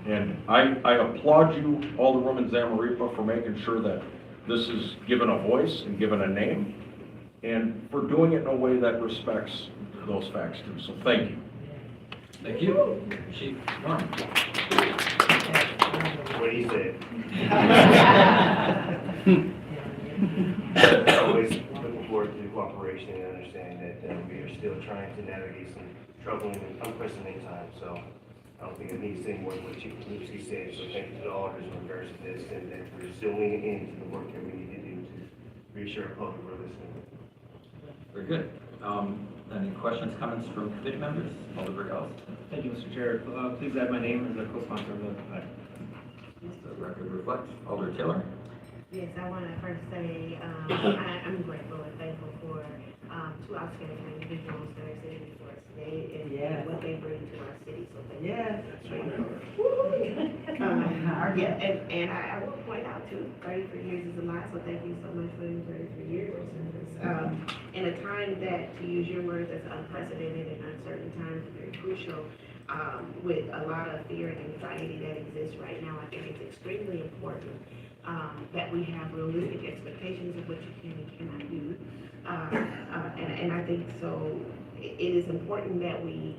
And I applaud you, Alderwoman Zamarripa, for making sure that this is given a voice and given a name, and for doing it in a way that respects those facts too. So thank you. Thank you. Chief Norm. What do you say? Always looking forward to the cooperation and understanding that we are still trying to navigate some troubling and unprecedented times. So I don't think it needs to say more than what Chief Lipsky said. So thank you to the auditors in regards to this, and that we're still leaning into the work that we need to do to reassure the public we're listening. Very good. Any questions, comments from committee members? Alder Brigels. Thank you, Mr. Chair. Please add my name as a co-sponsor of the item. The record reflects. Alder Taylor. Yes, I want to first say I'm grateful and thankful for two outstanding individuals that are sitting before us today and what they bring to our city. So thank you. And I will point out too, 33 years is a lot, so thank you so much for the 33 years of service. In a time that, to use your words, that's unprecedented and uncertain times, very crucial. With a lot of fear and anxiety that exists right now, I think it's extremely important that we have realistic expectations of what you can and cannot do. And I think so it is important that we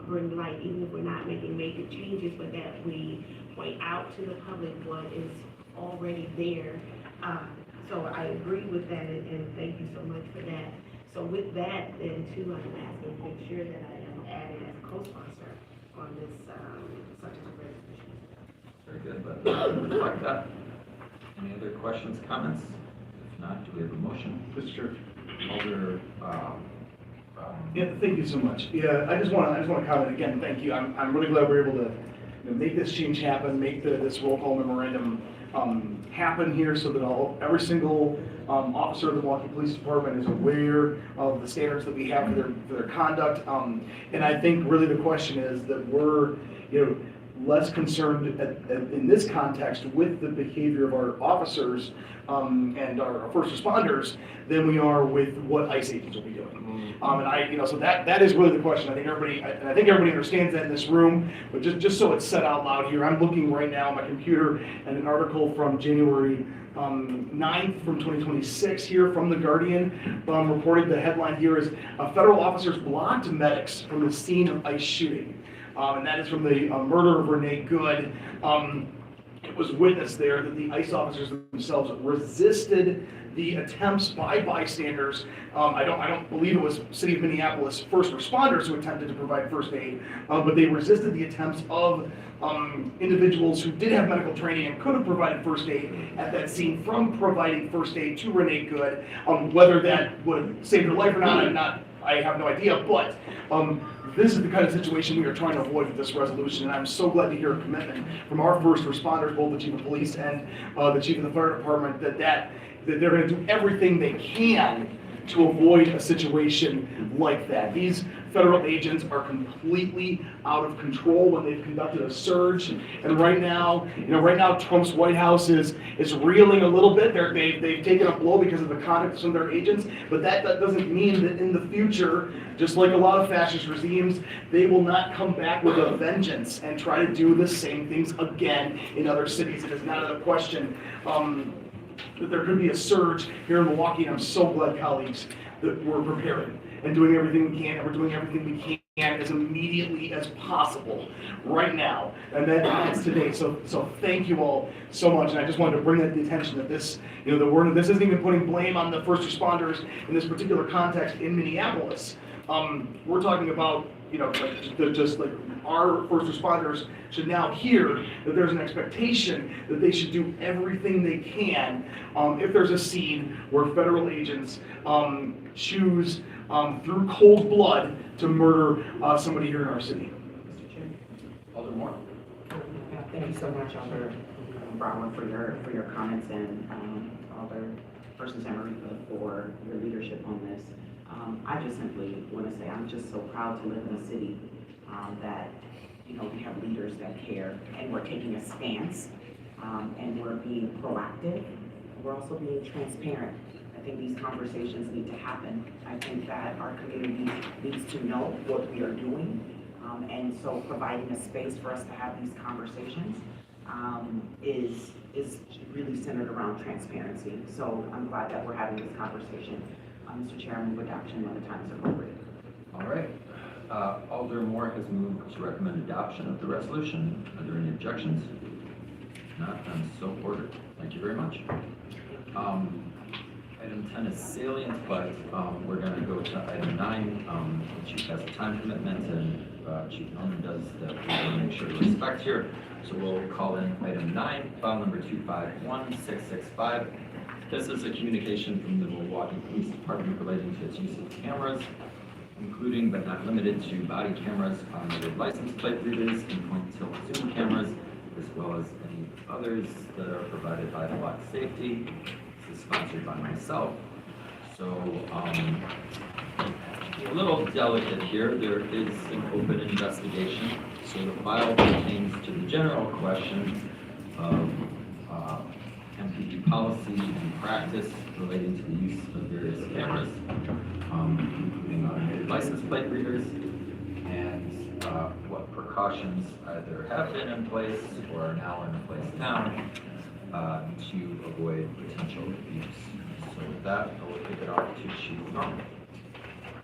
bring light, even if we're not making major changes, but that we point out to the public what is already there. So I agree with that, and thank you so much for that. So with that, then too, I'm asking to make sure that I am added as a co-sponsor on this such as a resolution. Very good. Let reflect that. Any other questions, comments? If not, do we have a motion? Mr. Chair. Alder, Yeah, thank you so much. Yeah, I just want to comment again. Thank you. I'm really glad we're able to make this change happen, make this roll call memorandum happen here, so that every single officer of the Milwaukee Police Department is aware of the standards that we have for their conduct. And I think really the question is that we're less concerned in this context with the behavior of our officers and our first responders than we are with what ICE agents will be doing. And so that is really the question. I think everybody understands that in this room, but just so it's said out loud here, I'm looking right now on my computer at an article from January 9th from 2026 here from The Guardian, reported the headline here is federal officers blocked medics from the scene of ICE shooting. And that is from the murder of Renee Good. It was witnessed there that the ICE officers themselves resisted the attempts by bystanders. I don't believe it was City of Minneapolis first responders who attempted to provide first aid, but they resisted the attempts of individuals who did have medical training and could have provided first aid at that scene from providing first aid to Renee Good. Whether that would have saved her life or not, I have no idea, but this is the kind of situation we are trying to avoid with this resolution, and I'm so glad to hear a commitment from our first responders, both the chief of police and the chief of the fire department, that they're going to do everything they can to avoid a situation like that. These federal agents are completely out of control when they've conducted a surge, and right now Trump's White House is reeling a little bit. They've taken a blow because of the conduct of some of their agents, but that doesn't mean that in the future, just like a lot of fascist regimes, they will not come back with a vengeance and try to do the same things again in other cities. It is not a question that there could be a surge here in Milwaukee, and I'm so glad, colleagues, that we're preparing and doing everything we can, and we're doing everything we can as immediately as possible right now, and that's today. So thank you all so much, and I just wanted to bring that to the attention that this, this isn't even putting blame on the first responders in this particular context in Minneapolis. We're talking about, just like our first responders should now hear that there's an expectation that they should do everything they can if there's a scene where federal agents choose through cold blood to murder somebody here in our city. Mr. Chair. Alder Moore. Thank you so much, Alder Brown, for your comments, and Alder Person Zamarripa for your leadership on this. I just simply want to say I'm just so proud to live in a city that we have leaders that care, and we're taking a stance, and we're being proactive we're also being transparent. I think these conversations need to happen. I think that our community needs to know what we are doing. And so providing a space for us to have these conversations is really centered around transparency. So I'm glad that we're having this conversation. Mr. Chair, I move adoption when the time is appropriate. All right. Alder Moore has moved to recommend adoption of the resolution. Are there any objections? Not, then so ordered. Thank you very much. Item 10 is salient, but we're going to go to item 9. Chief has a time commitment, and Chief Norman does that we want to make sure to respect here. So we'll call in item 9, file number 251665. This is a communication from the Milwaukee Police Department relating to its use of cameras, including but not limited to body cameras on the license plate readers and point-tilt zoom cameras, as well as any others that are provided by Block Safety. This is sponsored by myself. So, a little delicate here. There is an open investigation. So the file pertains to the general question of MPD policy and practice relating to the use of various cameras, including automated license plate readers, and what precautions either have been in place or are now in place now to avoid potential abuse. So with that, I will kick it off to Chief Norman.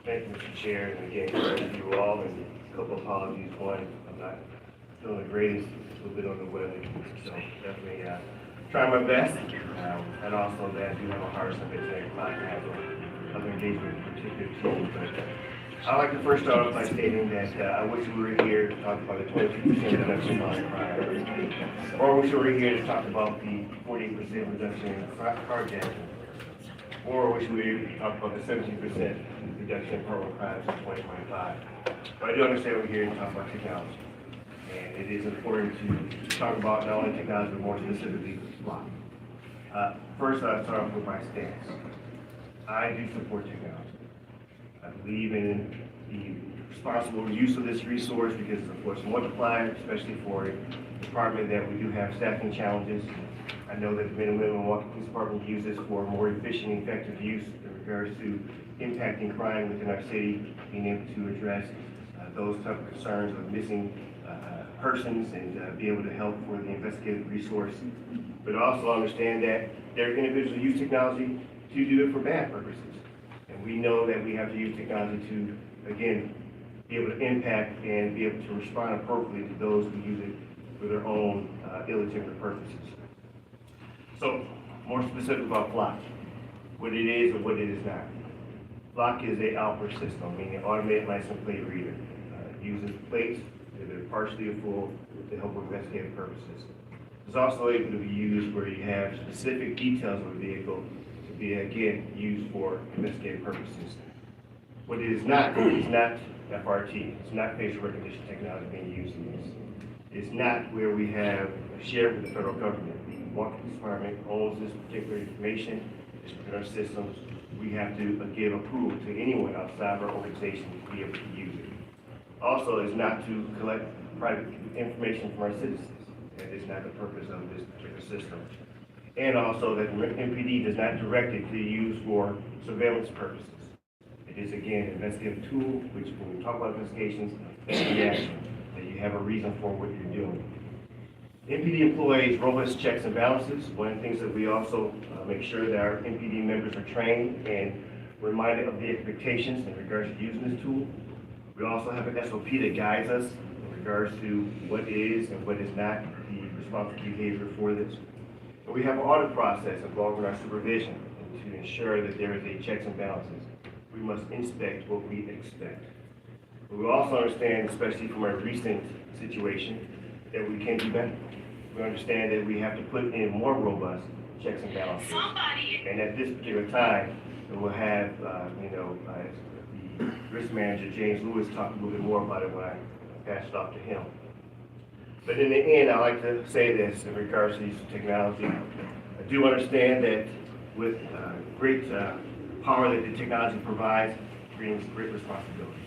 Thank you, Mr. Chair, and again, thank you all, and a couple of apologies. One, I'm not feeling the greatest, a little bit on the weather, so definitely try my best, and also that I do have a hard subject today, I have other engagement with particular teams, but I'd like to first start off by stating that I wish we were here to talk about the 22% reduction on crime, or I wish we were here to talk about the 48% reduction in carjacking, or I wish we were here to talk about the 17% reduction in program crimes in 2025. But I do understand we're here to talk about technology. And it is important to talk about not only technology, but more specifically block. First, I'll start off with my stance. I do support technology. I believe in the responsible use of this resource because it's a force multiplier, especially for a department that we do have staffing challenges. I know that the men and women in Milwaukee Police Department use this for more efficient and effective use in regards to impacting crime within our city, being able to address those type of concerns of missing persons and be able to help for the investigative resource. But also understand that there are individuals who use technology to do it for bad purposes. And we know that we have to use technology to, again, be able to impact and be able to respond appropriately to those who use it for their own illegitimate purposes. So, more specific about Block, what it is and what it is not. Block is a output system, meaning automated license plate reader. Uses plates that are partially or full to help with investigative purposes. It's also able to be used where you have specific details of the vehicle to be, again, used for investigative purposes. What it is not FRT. It's not facial recognition technology being used in this. It's not where we have shared with the federal government. The Milwaukee Police Department owns this particular information. It's within our systems. We have to give approval to anyone outside of our organization to be able to use it. Also, is not to collect private information from our citizens. That is not the purpose of this particular system. And also that MPD does not direct it to use for surveillance purposes. It is, again, an investigative tool, which when we talk about investigations, that's the action, that you have a reason for what you're doing. MPD employs robust checks and balances. One of the things that we also make sure that our MPD members are trained and reminded of the expectations in regards to using this tool. We also have an SOP that guides us in regards to what is and what is not the responsible behavior for this. And we have an audit process involving our supervision to ensure that there is a checks and balances. We must inspect what we expect. But we also understand, especially from our recent situation, that we can do better. We understand that we have to put in more robust checks and balances. And at this particular time, we'll have, the risk manager, James Lewis, talk a little bit more about it when I pass it off to him. But in the end, I like to say this in regards to use of technology. I do understand that with great power that the technology provides brings great responsibility.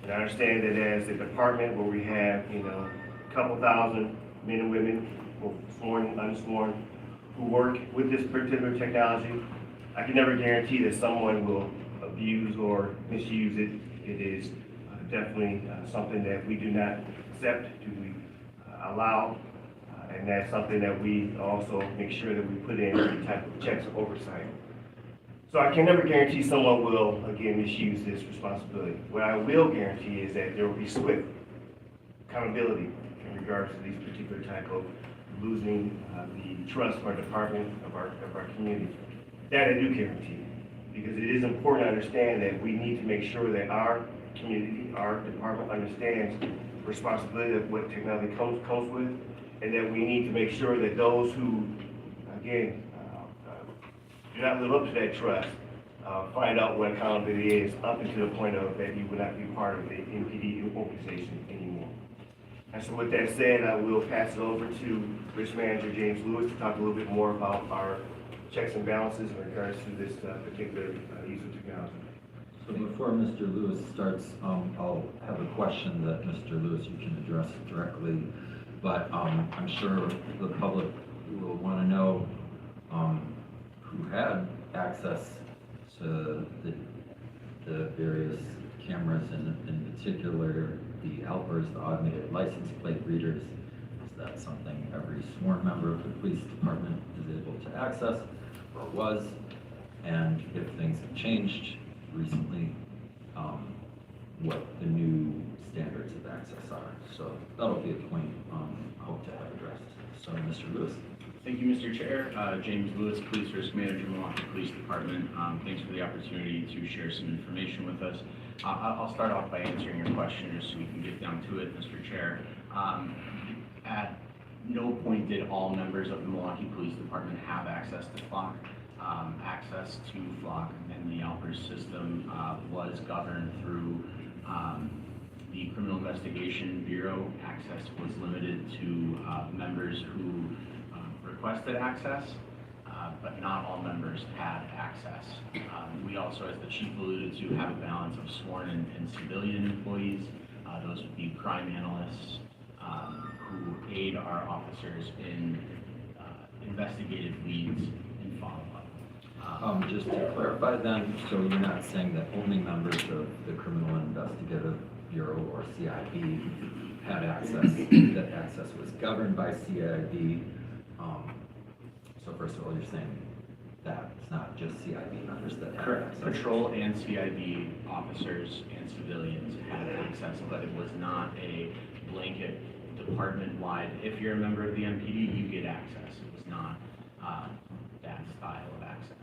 And I understand that as a department where we have, a couple thousand men and women, both sworn and unsworn, who work with this particular technology. I can never guarantee that someone will abuse or misuse it. It is definitely something that we do not accept, do we allow, and that's something that we also make sure that we put in any type of checks or oversight. So I can never guarantee someone will, again, misuse this responsibility. What I will guarantee is that there will be swift accountability in regards to these particular type of losing the trust of our department, of our community. That I do guarantee, because it is important to understand that we need to make sure that our community, our department understands the responsibility of what technology comes with, and that we need to make sure that those who, again, do not live up to that trust, find out what accountability is up until the point of that you would not be part of the MPD organization anymore. And so with that said, I will pass it over to Risk Manager James Lewis to talk a little bit more about our checks and balances in regards to this particular use of technology. So before Mr. Lewis starts, I'll have a question that Mr. Lewis, you can address directly, but I'm sure the public will want to know who had access to the various cameras, and in particular the helpers, the automated license plate readers. Is that something every sworn member of the police department is able to access, or was? And if things have changed recently, what the new standards of access are. So that'll be a point I hope to have addressed. So Mr. Lewis. Thank you, Mr. Chair. James Lewis, Police Risk Manager, Milwaukee Police Department. Thanks for the opportunity to share some information with us. I'll start off by answering your question just so we can get down to it, Mr. Chair. At no point did all members of the Milwaukee Police Department have access to FLOC. Access to FLOC and the Alpers system was governed through the Criminal Investigation Bureau. Access was limited to members who requested access, but not all members had access. We also, as the chief alluded to, have a balance of sworn and civilian employees. Those would be crime analysts who aid our officers in investigative leads and follow-up. Just to clarify then, so you're not saying that only members of the Criminal Investigative Bureau or CIB had access, that access was governed by CIB. So first of all, you're saying that it's not just CIB members that have Correct. access? Patrol and CIB officers and civilians had access, but it was not a blanket department-wide. If you're a member of the MPD, you get access. It was not that style of access.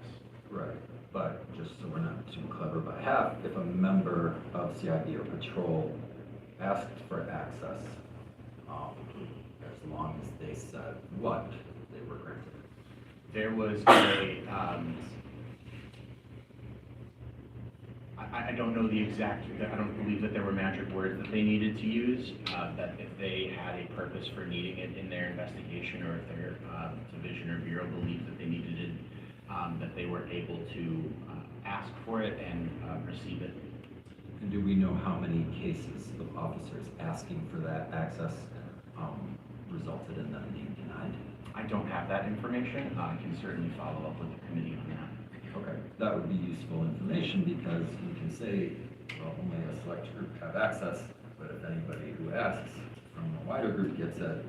Right, but just so we're not too clever by half, if a member of CIB or Patrol asked for access, as long as they said what, they were granted. There was a, I don't know the exact, I don't believe that there were magic words that they needed to use, that if they had a purpose for needing it in their investigation, or if their division or bureau believed that they needed it, that they were able to ask for it and receive it. And do we know how many cases of officers asking for that access resulted in them being denied? I don't have that information. I can certainly follow up with the committee on that. Okay, that would be useful information, because you can say, well, only a select group have access, but if anybody who asks from a wider group gets it,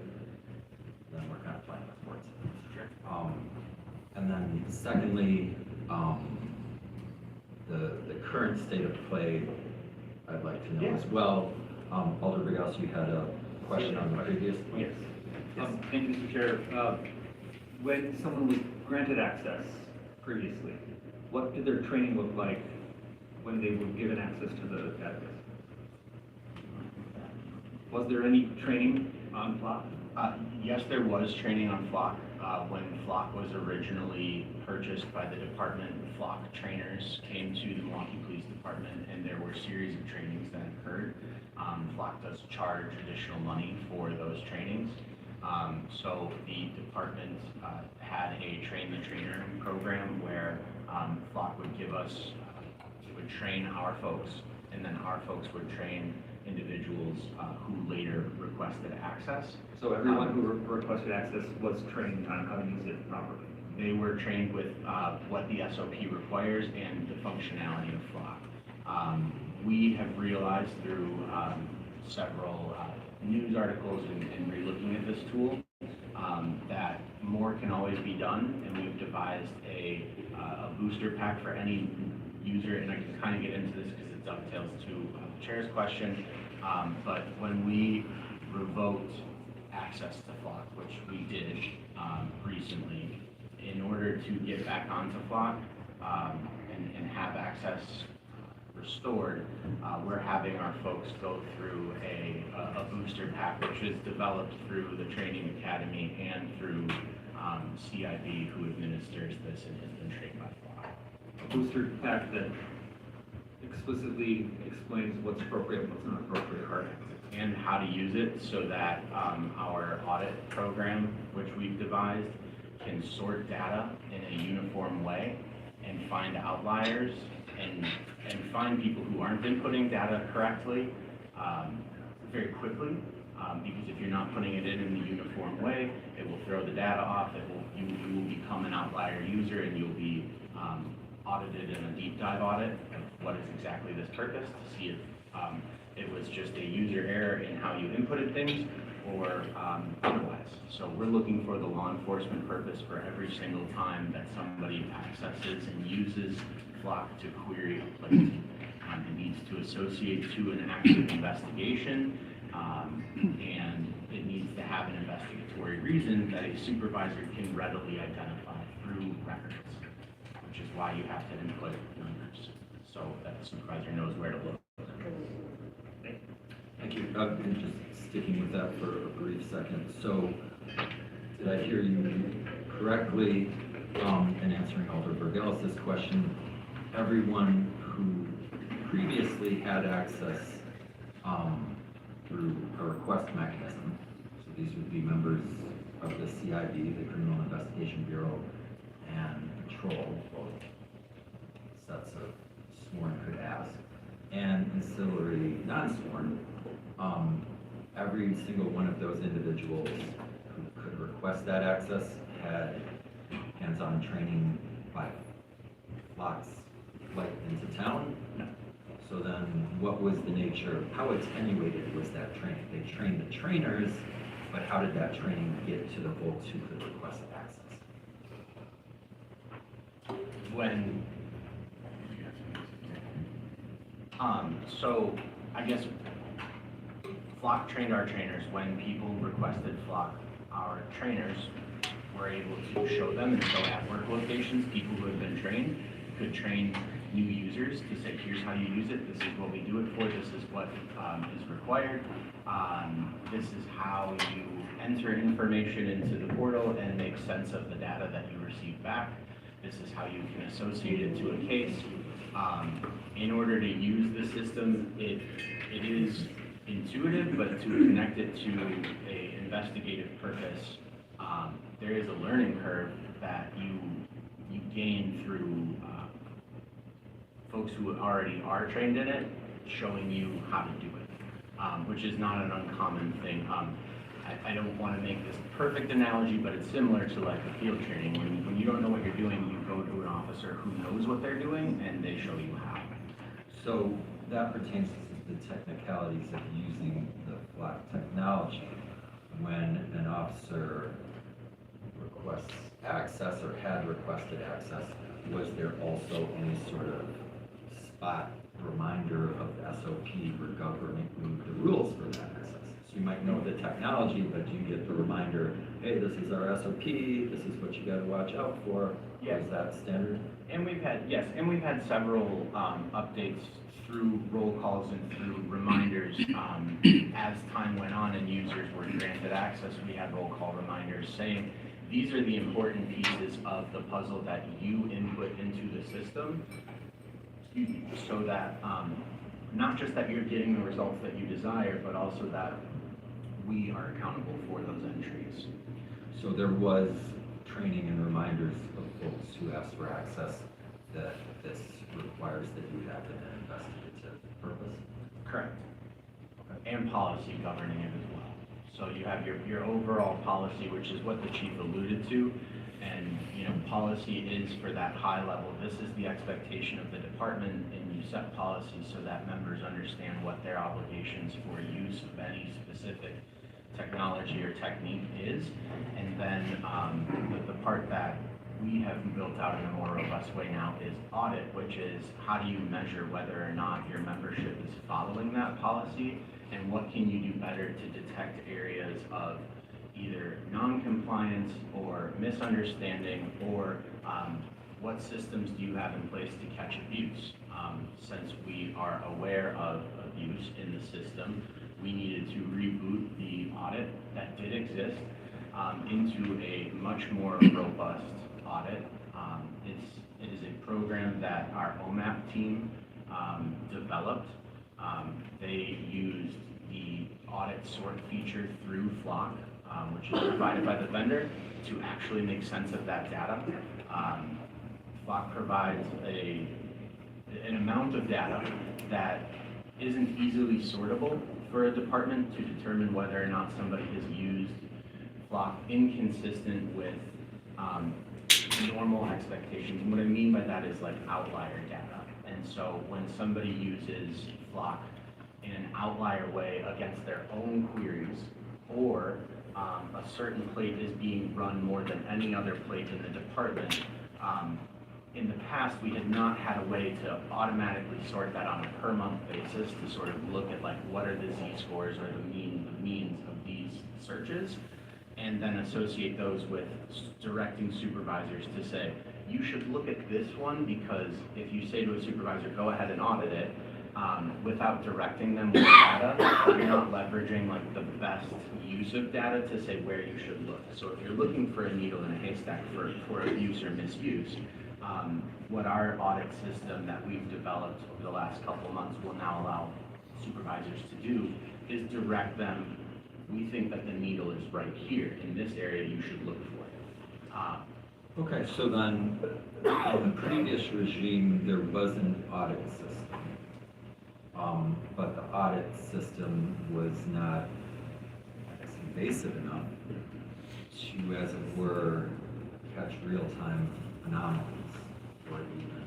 then we're kind of playing with words. And then secondly, the current state of play, I'd like to know as well. Alder Brighouse, you had a question on the previous point? Yes. Thank you, Mr. Chair. When someone was granted access previously, what did their training look like when they were given access to the database? Was there any training on FLOC? Yes, there was training on FLOC. When FLOC was originally purchased by the department, FLOC trainers came to the Milwaukee Police Department, and there were a series of trainings that occurred. FLOC does charge additional money for those trainings. So the department had a train-the-trainer program where FLOC would give us, would train our folks, and then our folks would train individuals who later requested access. So everyone who requested access was trained on how to use it properly? They were trained with what the SOP requires and the functionality of flock. We have realized through several news articles and re-looking at this tool that more can always be done, and we've devised a booster pack for any user, and I can kind of get into this because it dovetails to the chair's question, but when we revoked access to flock, which we did recently, in order to get back onto flock and have access restored, we're having our folks go through a booster pack, which is developed through the training academy and through CIB, who administers this and has been trained by flock. A booster pack that explicitly explains what's appropriate and what's not appropriate. Correct. And how to use it so that our audit program, which we've devised, can sort data in a uniform way and find outliers and find people who aren't inputting data correctly very quickly. Because if you're not putting it in the uniform way, it will throw the data off. You will become an outlier user, and you'll be audited in a deep dive audit of what is exactly this purpose, to see if it was just a user error in how you inputted things or otherwise. So we're looking for the law enforcement purpose for every single time that somebody accesses and uses flock to query a place. It needs to associate to an active investigation, and it needs to have an investigatory reason that a supervisor can readily identify through records, which is why you have to input numbers so that the supervisor knows where to look. Thank you. And just sticking with that for a brief second. So, did I hear you correctly in answering Alder Burgellis' question? Everyone who previously had access through a request mechanism, so these would be members of the CIB, the Criminal Investigation Bureau, and Patrol, both sets of sworn could ask, and ancillary non-sworn, every single one of those individuals who could request that access had hands-on training by flocks like into town. No. So then what was the nature, how attenuated was that training? They trained the trainers, but how did that training get to the folks who could request access? When, so I guess flock trained our trainers. When people requested flock, our trainers were able to show them and show at work locations people who had been trained could train new users to say, here's how you use it, this is what we do it for, this is what is required, this is how you enter information into the portal and make sense of the data that you receive back, this is how you can associate it to a case. In order to use the system, it is intuitive, but to connect it to an investigative purpose, there is a learning curve that you gain through folks who already are trained in it, showing you how to do it, which is not an uncommon thing. I don't want to make this perfect analogy, but it's similar to like a field training. When you don't know what you're doing, you go to an officer who knows what they're doing, and they show you how. So that pertains to the technicalities of using the flock technology. When an officer requests access or had requested access, was there also any sort of spot reminder of the SOP governing the rules for that access? So you might know the technology, but you get the reminder, hey, this is our SOP, this is what you got to watch out for. Yes. Is that standard? And we've had several updates through roll calls and through reminders as time went on and users were granted access. We had roll call reminders saying these are the important pieces of the puzzle that you input into the system, so that not just that you're getting the results that you desire, but also that we are accountable for those entries. So there was training and reminders of folks who asked for access that this requires that you have an investigative purpose? Correct. And policy governing it as well. So you have your overall policy, which is what the chief alluded to. And, you know, policy is for that high level. This is the expectation of the department, and you set policy so that members understand what their obligations for use of any specific technology or technique is. And then the part that we have built out in a more robust way now is audit, which is how do you measure whether or not your membership is following that policy, and what can you do better to detect areas of either non-compliance or misunderstanding, or what systems do you have in place to catch abuse? Since we are aware of abuse in the system, we needed to reboot the audit that did exist into a much more robust audit. It is a program that our OMAP team developed. They used the audit sort feature through Flock, which is provided by the vendor, to actually make sense of that data. Flock provides an amount of data that isn't easily sortable for a department to determine whether or not somebody has used Flock inconsistent with normal expectations. And what I mean by that is like outlier data. And so when somebody uses Flock in an outlier way against their own queries, or a certain plate is being run more than any other plate in the department, in the past, we had not had a way to automatically sort that on a per month basis to sort of look at like what are the Z-scores or the means of these searches, and then associate those with directing supervisors to say, you should look at this one, because if you say to a supervisor, go ahead and audit it, without directing them with data, you're not leveraging like the best use of data to say where you should look. So if you're looking for a needle in a haystack for abuse or misuse, what our audit system that we've developed over the last couple of months will now allow supervisors to do is direct them. We think that the needle is right here. In this area, you should look for it. Okay, so then, in the previous regime, there was an audit system. But the audit system was not, I guess, invasive enough to, as it were, catch real-time anomalies, or even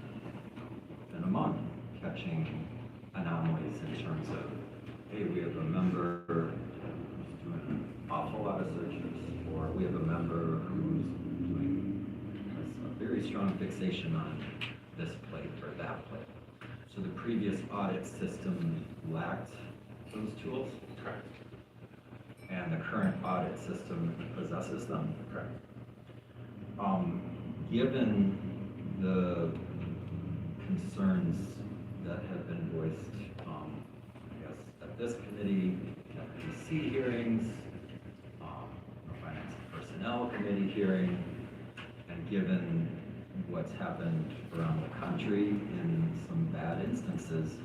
within a month, catching anomalies in terms of, hey, we have a member who's doing an awful lot of searches, or we have a member who's doing a very strong fixation on this plate or that plate. So the previous audit system lacked those tools? Correct. And the current audit system possesses them? Correct. Given the concerns that have been voiced, I guess, at this committee, FTC hearings, Finance and Personnel Committee hearing, and given what's happened around the country in some bad instances,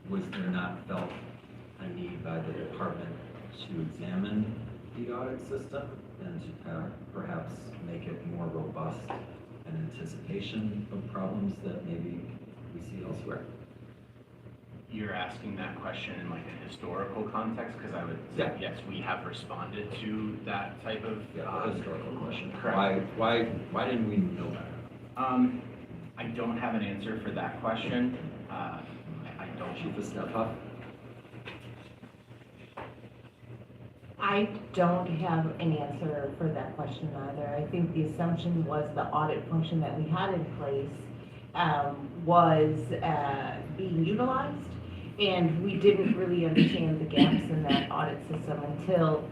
was there not felt a need by the department to examine the audit system and to perhaps make it more robust in anticipation of problems that maybe we see elsewhere? You're asking that question in like a historical context, because I would say, yes, we have responded to that type of historical question. Correct. Why didn't we know better? I don't have an answer for that question. I don't. Chief of Staff Huff? I don't have an answer for that question either. I think the assumption was the audit function that we had in place was being utilized, and we didn't really understand the gaps in that audit system until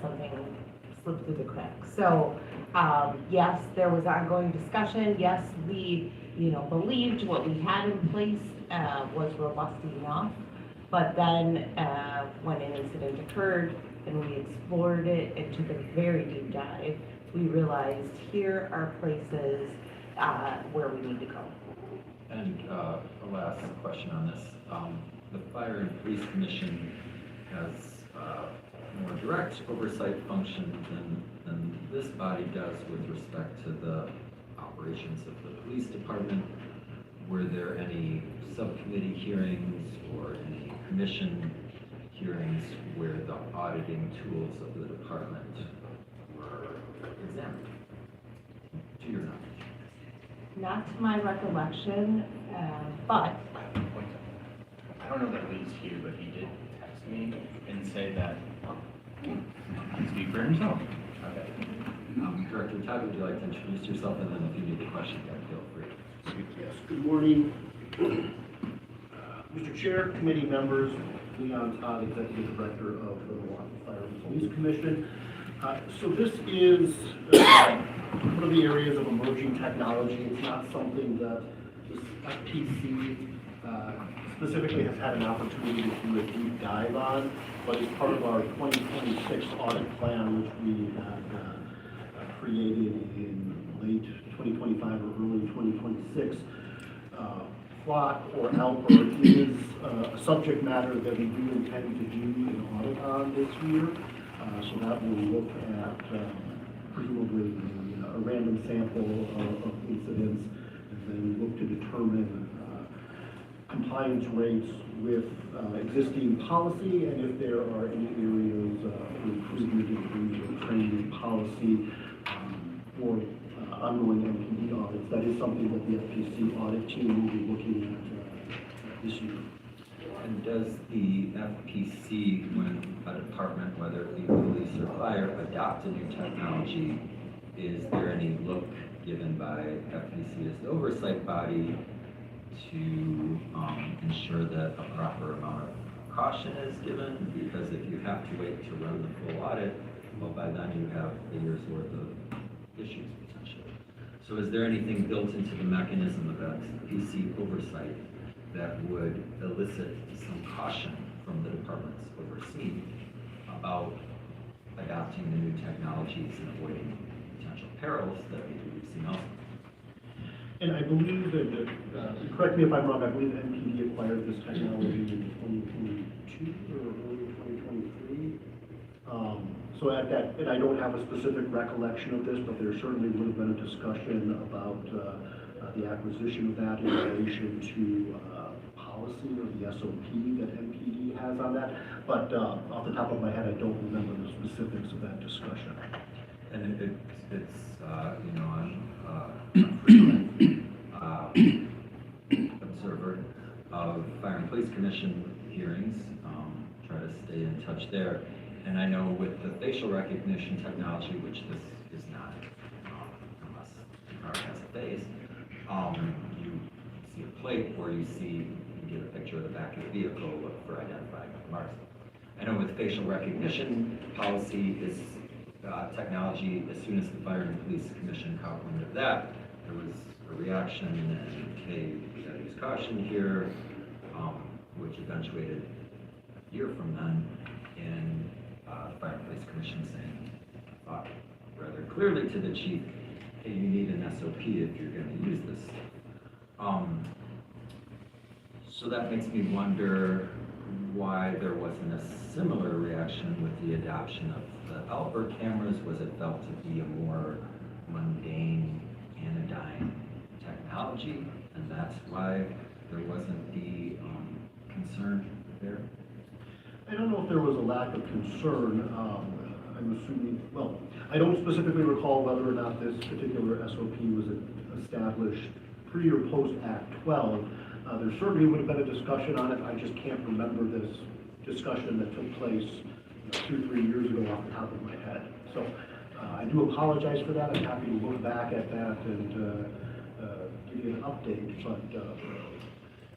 something slipped through the cracks. So yes, there was ongoing discussion. Yes, we believed what we had in place was robust enough. But then when an incident occurred and we explored it and took a very deep dive, we realized here are places where we need to go. And a last question on this. The Fire and Police Commission has more direct oversight function than this body does with respect to the operations of the police department. Were there any subcommittee hearings or any commission hearings where the auditing tools of the department were examined? Not to my recollection, but I don't know that Lee's here, but he did text me and say that he can speak for himself. Okay. Director Todd, would you like to introduce yourself, and then if you need the question, then feel free. Yes, good morning. Mr. Chair, committee members, Leon Todd, Executive Director of the Milwaukee Fire and Police Commission. So this is one of the areas of emerging technology. It's not something that this FPC specifically has had an opportunity to do a deep dive on, but as part of our 2026 audit plan, which we had created in late 2025 or early 2026, FLOC or ALPR is a subject matter that we do intend to do an audit on this year. So that will look at presumably a random sample of incidents, and then look to determine compliance rates with existing policy, and if there are any areas for improvement in terms of training policy for ongoing MPD audits. That is something that the FPC audit team will be looking at this year. And does the FPC, when a department, whether it be police or fire, adopt a new technology, is there any look given by FPC as the oversight body to ensure that a proper amount of caution is given? Because if you have to wait to run the full audit, well, by then you have a year's worth of issues potentially. So is there anything built into the mechanism of FPC oversight that would elicit some caution from the departments overseeing about adopting the new technologies and avoiding potential perils that we've seen elsewhere? And I believe that, correct me if I'm wrong, I believe NPD acquired this technology in 2022 or early 2023. So at that, and I don't have a specific recollection of this, but there certainly would have been a discussion about the acquisition of that in relation to policy or the SOP that MPD has on that. But off the top of my head, I don't remember the specifics of that discussion. And it's you know, I'm a frequent observer of Fire and Police Commission hearings, try to stay in touch there. And I know with the facial recognition technology, which this is not, unless the car has a face, you see a plate or you get a picture of the back of the vehicle for identifying marks. I know with facial recognition policy is technology, as soon as the Fire and Police Commission caught wind of that, there was a reaction and, hey, we gotta use caution here, which eventuated a year from then in the Fire and Police Commission saying rather clearly to the chief, hey, you need an SOP if you're gonna use this. So that makes me wonder why there wasn't a similar reaction with the adoption of the ALPR cameras. Was it felt to be a more mundane, anodyne technology, and that's why there wasn't the concern there? I don't know if there was a lack of concern. I'm assuming, well, I don't specifically recall whether or not this particular SOP was established pre or post Act 12. There certainly would have been a discussion on it. I just can't remember this discussion that took place 2-3 years ago off the top of my head. So I do apologize for that. I'm happy to look back at that and give you an update, but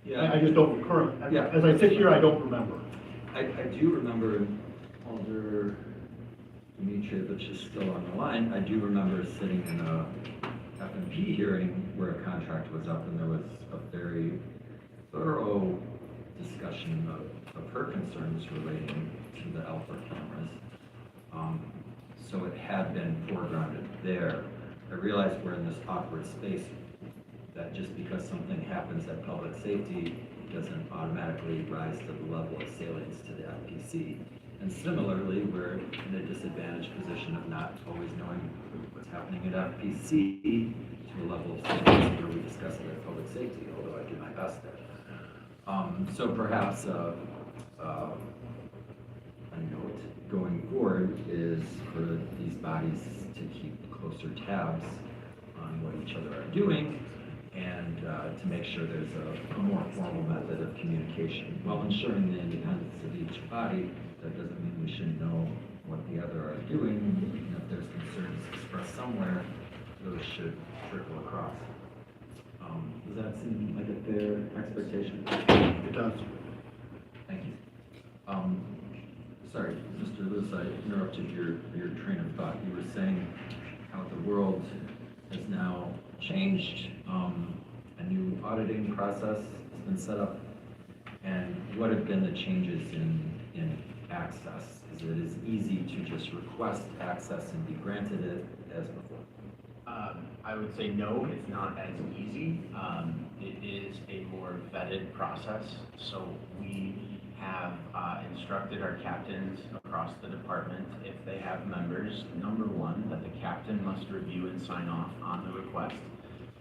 yeah, I just don't recur. Yeah. As I sit here, I don't remember. I do remember Alder Dimitrievich is still on the line. I do remember sitting in a FMP hearing where a contract was up and there was a very thorough discussion of her concerns relating to the ALPR cameras. So it had been foregrounded there. I realize we're in this awkward space that just because something happens at public safety doesn't automatically rise to the level of salience to the FPC. And similarly, we're in a disadvantaged position of not always knowing what's happening at FPC to a level of salience where we discuss it at public safety, although I do my best there. So perhaps a note going forward is for these bodies to keep closer tabs on what each other are doing and to make sure there's a more formal method of communication. While ensuring the independence of each body, that doesn't mean we shouldn't know what the other are doing. And if there's concerns expressed somewhere, those should trickle across. Does that seem like a fair expectation? It does. Thank you. Sorry, Mr. Lewis, I interrupted your train of thought. You were saying how the world has now changed. A new auditing process has been set up. And what have been the changes in access? Is it as easy to just request access and be granted it as before? I would say no, it's not as easy. It is a more vetted process. So we have instructed our captains across the department, if they have members, number one, that the captain must review and sign off on the request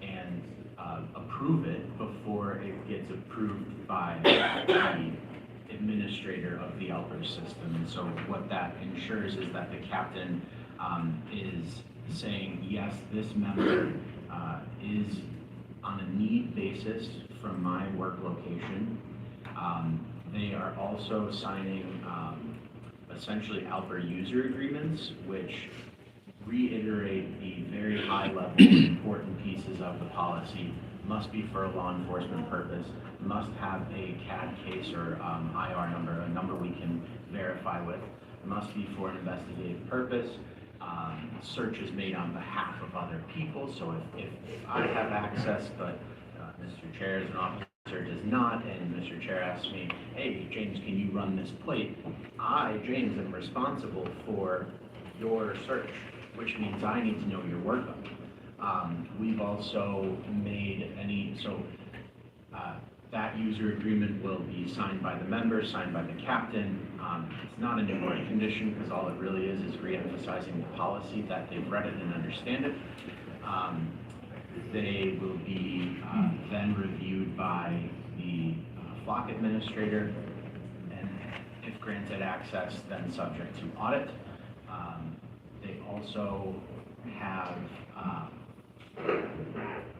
and approve it before it gets approved by the administrator of the Alpers system. And so what that ensures is that the captain is saying, yes, this member is on a need basis from my work location. They are also signing essentially Alper user agreements, which reiterate the very high level important pieces of the policy. Must be for a law enforcement purpose, must have a CAD case or IR number, a number we can verify with, must be for an investigative purpose. Search is made on behalf of other people, so if I have access, but Mr. Chair as an officer does not, and Mr. Chair asks me, hey, James, can you run this plate? I, James, am responsible for your search, which means I need to know your workup. We've also made that user agreement will be signed by the member, signed by the captain. It's not a new board condition because all it really is re-emphasizing the policy that they've read it and understand it. They will be then reviewed by the flock administrator, and if granted access, then subject to audit. They also have,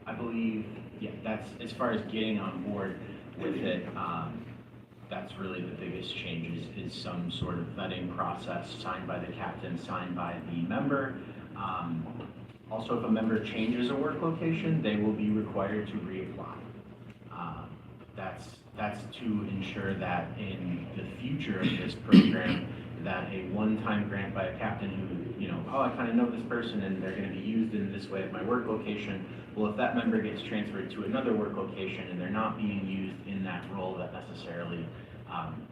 I believe, yeah, that's as far as getting on board with it. That's really the biggest change is some sort of vetting process signed by the captain, signed by the member. Also, if a member changes a work location, they will be required to reapply. That's to ensure that in the future of this program, that a one-time grant by a captain who, you know, oh, I kind of know this person and they're going to be used in this way at my work location. Well, if that member gets transferred to another work location and they're not being used in that role that necessarily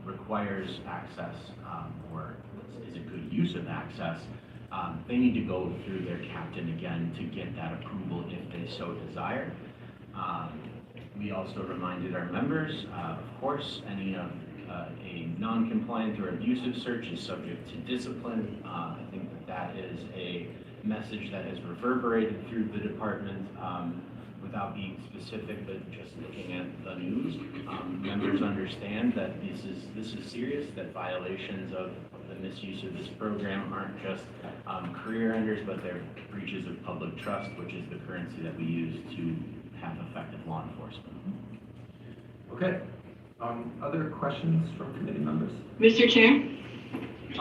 requires access or is a good use of access, they need to go through their captain again to get that approval if they so desire. We also reminded our members, of course, any a non-compliant or abusive search is subject to discipline. I think that is a message that has reverberated through the department without being specific, but just looking at the news. Members understand that this is serious, that violations of the misuse of this program aren't just career enders, but they're breaches of public trust, which is the currency that we use to have effective law enforcement. Okay. Other questions from committee members? Mr. Chair,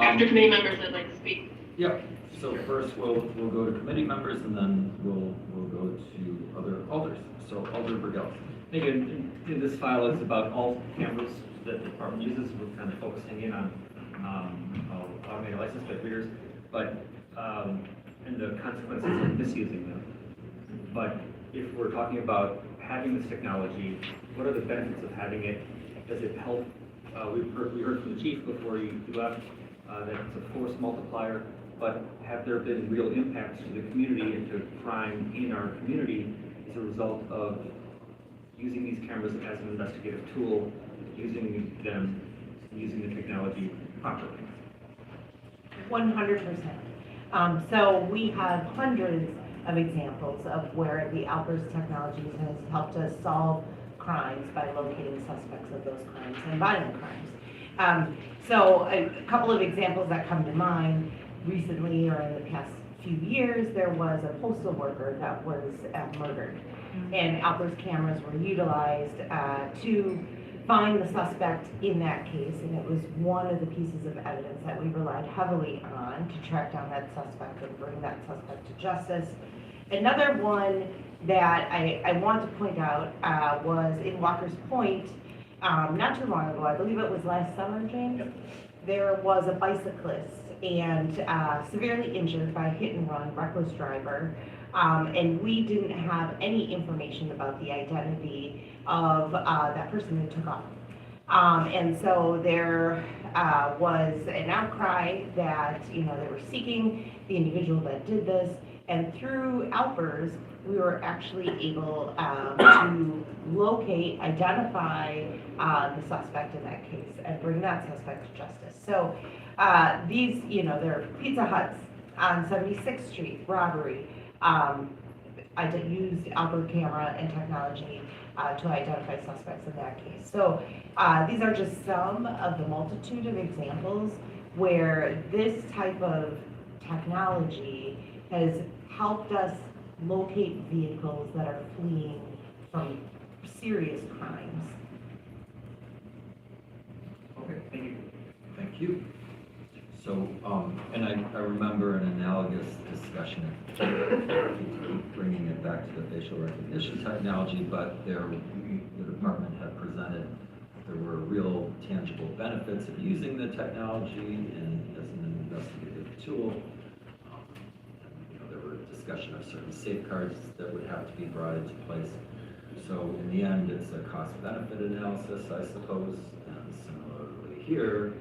after committee members, I'd like to speak. Yep. So first we'll go to committee members and then we'll go to other alders. So Alder Burgell. Thank you. In this file, it's about all cameras that the department uses. We're kind of focusing in on automated license plate readers, but and the consequences of misusing them. But if we're talking about having this technology, what are the benefits of having it? Does it help? We heard from the chief before he left that it's a force multiplier, but have there been real impacts to the community and to crime in our community as a result of using these cameras as an investigative tool, using the technology properly? 100%. So we have hundreds of examples of where the Alpers technology has helped us solve crimes by locating suspects of those crimes and violent crimes. So a couple of examples that come to mind recently or in the past few years, there was a postal worker that was murdered. and Alper's cameras were utilized to find the suspect in that case, and it was one of the pieces of evidence that we relied heavily on to track down that suspect and bring that suspect to justice. Another one that I want to point out was in Walker's Point, not too long ago, I believe it was last summer, James, there was a bicyclist and severely injured by a hit and run, reckless driver, and we didn't have any information about the identity of that person who took off. And so there was an outcry that, they were seeking the individual that did this, and through Alpers, we were actually able to locate, identify the suspect in that case and bring that suspect to justice. So these, there are Pizza Huts on 76th Street, robbery. I did use Alper camera and technology to identify suspects in that case. So these are just some of the multitude of examples where this type of technology has helped us locate vehicles that are fleeing from serious crimes. Okay, thank you. Thank you. So, and I remember an analogous discussion, bringing it back to the facial recognition technology, but the department had presented there were real tangible benefits of using the technology and as an investigative tool. There were discussion of certain safeguards that would have to be brought into place. So in the end, it's a cost-benefit analysis, I suppose, and similarly here,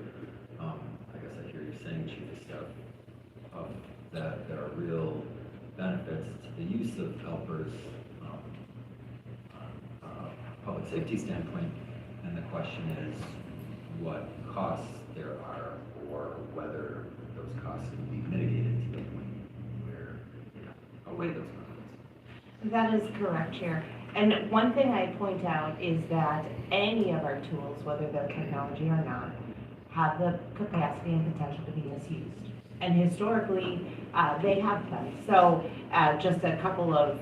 I guess I hear you saying, Chief of Staff, that there are real benefits to the use of helpers public safety standpoint, and the question is what costs there are or whether those costs can be mitigated to the point where away those benefits. That is correct, Chair. And one thing I point out is that any of our tools, whether they're technology or not, have the capacity and potential to be misused. And historically, they have been. So just a couple of,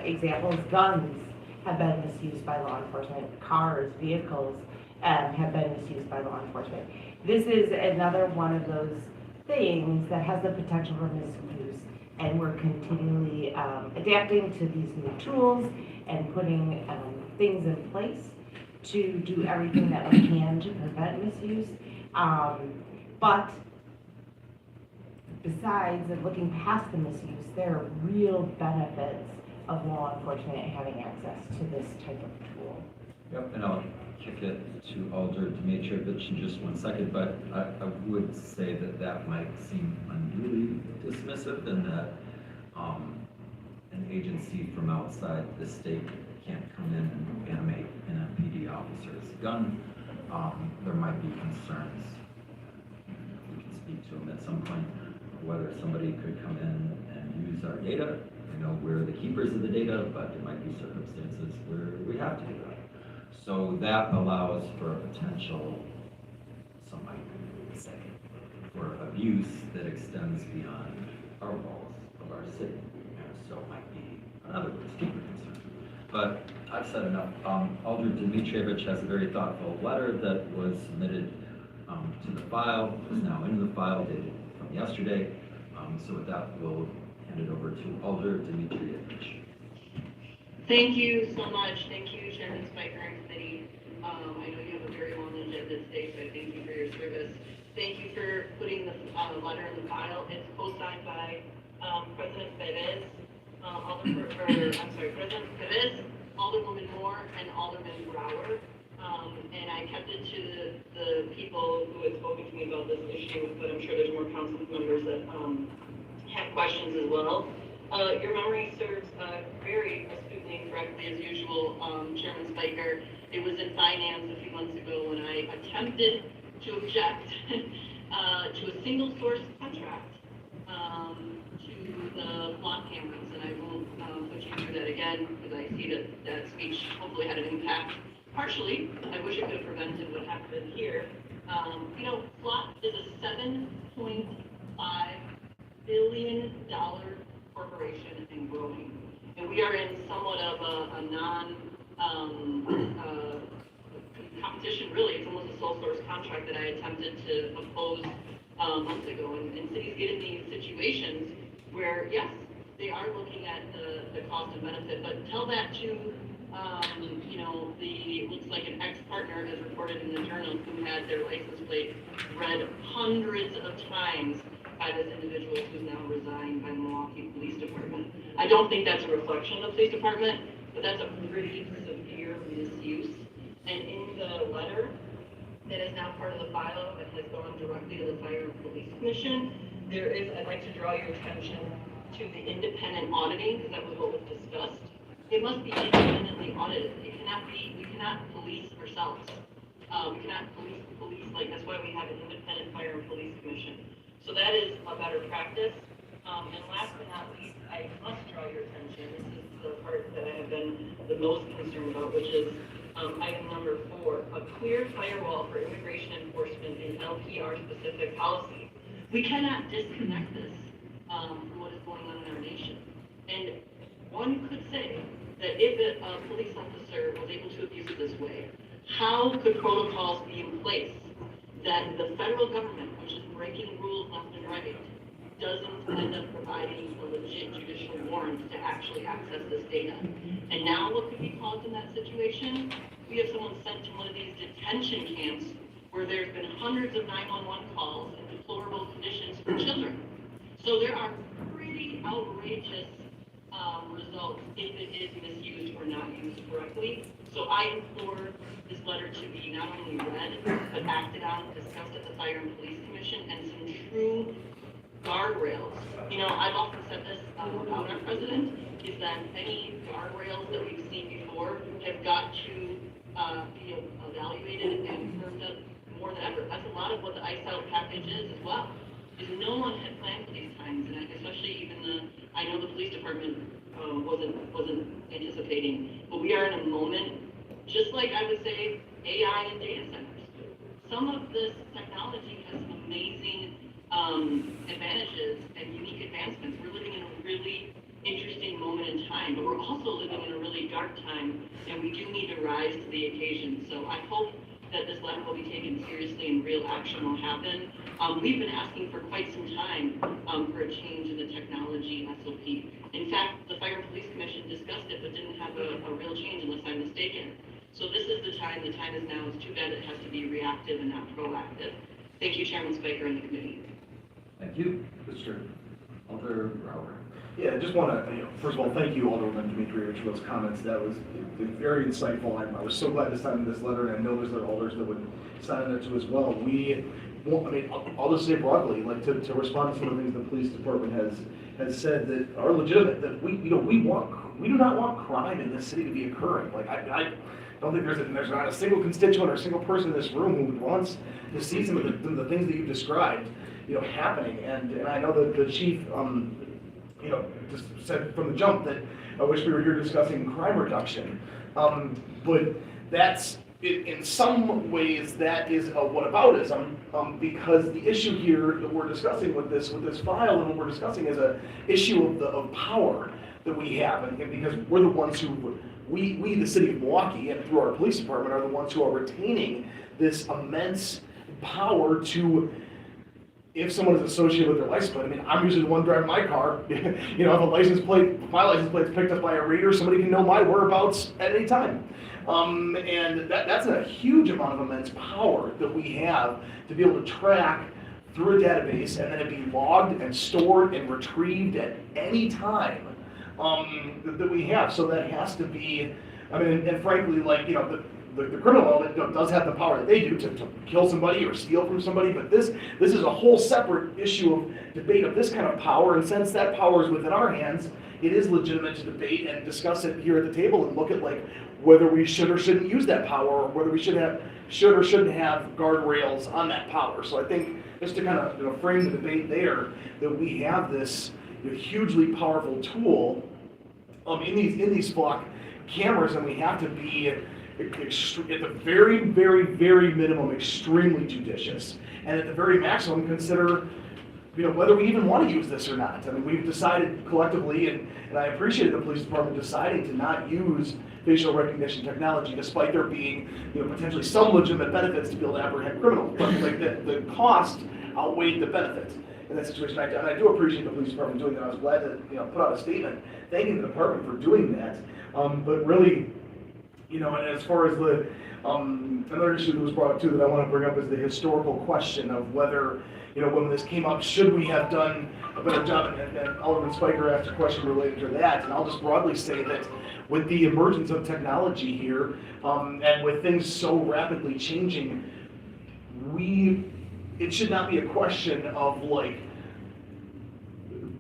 examples, guns have been misused by law enforcement, cars, vehicles have been misused by law enforcement. This is another one of those things that has the potential for misuse, and we're continually adapting to these new tools and putting things in place to do everything that we can to prevent misuse. But besides and looking past the misuse, there are real benefits of law enforcement having access to this type of tool. Yep, and I'll kick it to Alder Dmitrievich in just one second, but I would say that might seem unduly dismissive and that an agency from outside the state can't come in and animate an MPD officer's gun. There might be concerns, we can speak to them at some point, whether somebody could come in and use our data. I know we're the keepers of the data, but there might be circumstances where we have to do that. So that allows for a potential, some might say, for abuse that extends beyond our walls of our city. And so it might be another particular concern. But I've said enough. Alder Dmitrievich has a very thoughtful letter that was submitted to the file, is now in the file, dated from yesterday. So with that, we'll hand it over to Alder Dmitrievich. Thank you so much. Thank you, Chairman Spiker and Committee. I know you have a very long agenda today, so I thank you for your service. Thank you for putting the letter in the file. It's co-signed by President Perez, President Perez, Alderwoman Moore, and Alderman Brower. And I kept it to the people who had spoken to me about this issue, but I'm sure there's more council members that have questions as well. Your memory serves very astutely and correctly as usual, Chairman Spiker. It was in finance a few months ago when I attempted to object to a single source contract to the block cameras, and I won't put you through that again because I see that speech hopefully had an impact. Partially, I wish it could have prevented what happened here. SWAT is a $7.5 billion corporation and growing. And we are in somewhat of a competition, really. It's almost a sole source contract that I attempted to oppose months ago. And cities get in these situations where, yes, they are looking at the cost and benefit, but tell that to, you know, looks like an ex-partner as reported in the journal who had their license plate read hundreds of times by this individual who's now resigned by the Milwaukee Police Department. I don't think that's a reflection of the police department, but that's a pretty severe misuse. And in the letter that is now part of the file and has gone directly to the Fire and Police Commission, there is, I'd like to draw your attention to the independent auditing, because that was what was discussed. It must be independently audited. We cannot police ourselves. We cannot police, like, that's why we have an independent Fire and Police Commission. So that is a better practice. And last but not least, I must draw your attention. This is the part that I have been the most concerned about, which is item number 4, a clear firewall for immigration enforcement in LPR-specific policy. We cannot disconnect this from what is going on in our nation. And one could say that if a police officer was able to abuse it this way, how could protocols be in place that the federal government, which is breaking rules left and right, doesn't end up providing a legit judicial warrant to actually access this data? And now what could be caused in that situation? We have someone sent to one of these detention camps where there's been hundreds of 911 calls in deplorable conditions for children. So there are pretty outrageous results if it is misused or not used correctly. So I implore this letter to be not only read, but acted on, discussed at the Fire and Police Commission, and some true guardrails. You know, I've often said this about our president, is that any guardrails that we've seen before have got to be evaluated and firmed up more than ever. That's a lot of what the ICE Out package is as well. Is no one had planned for these times, and especially even I know the police department wasn't anticipating, but we are in a moment, just like I would say AI and data centers. Some of this technology has some amazing advantages and unique advancements. We're living in a really interesting moment in time, but we're also living in a really dark time, and we do need to rise to the occasion. So I hope that this letter will be taken seriously and real action will happen. We've been asking for quite some time for a change in the technology SOP. In fact, the Fire and Police Commission discussed it, but didn't have a real change unless I'm mistaken. So this is the time is now. It's too bad it has to be reactive and not proactive. Thank you, Chairman Spiker and the committee. Thank you. Mr. Alder Brower. Yeah, I just want to, first of all, thank you, Alderman Demetrievich, for those comments. That was very insightful. I was so glad to sign this letter, and I know there's other alders that would sign it too as well. I'll just say broadly, like to respond to some of the things the police department has said that are legitimate. That we do not want crime in this city to be occurring. Like I don't think there's not a single constituent or a single person in this room who wants to see some of the things that you've described, happening. And I know that the chief. Just said from the jump that I wish we were here discussing crime reduction. But that's, in some ways, that is a whataboutism, because the issue here that we're discussing with this file and what we're discussing is a issue of power that we have, and because we're the ones who, we the city of Milwaukee, and through our police department, are the ones who are retaining this immense power to, if someone is associated with their license plate, I'm usually the one driving my car. If my license plate's picked up by a reader, somebody can know my whereabouts at any time. And that's a huge amount of immense power that we have to be able to track through a database and then it be logged and stored and retrieved at any time that we have. So that has to be, and frankly, the criminal element does have the power that they do to kill somebody or steal from somebody, but this is a whole separate issue of debate of this kind of power, and since that power is within our hands, it is legitimate to debate and discuss it here at the table and look at whether we should or shouldn't use that power, or whether we should or shouldn't have guardrails on that power. So I think just to kind of frame the debate there, that we have this hugely powerful tool in these flock cameras, and we have to be at the very, very, very minimum, extremely judicious, and at the very maximum, consider whether we even want to use this or not. I mean, we've decided collectively, and I appreciate the police department deciding to not use facial recognition technology, despite there being, potentially some legitimate benefits to be able to apprehend criminals. But like the cost outweighed the benefits in that situation. And I do appreciate the police department doing that. I was glad to, put out a statement thanking the department for doing that. But really, and as far as the, another issue that was brought up too that I want to bring up is the historical question of whether, when this came up, should we have done a better job? And Alderman Spiker asked a question related to that, and I'll just broadly say that with the emergence of technology here, and with things so rapidly changing, it should not be a question of like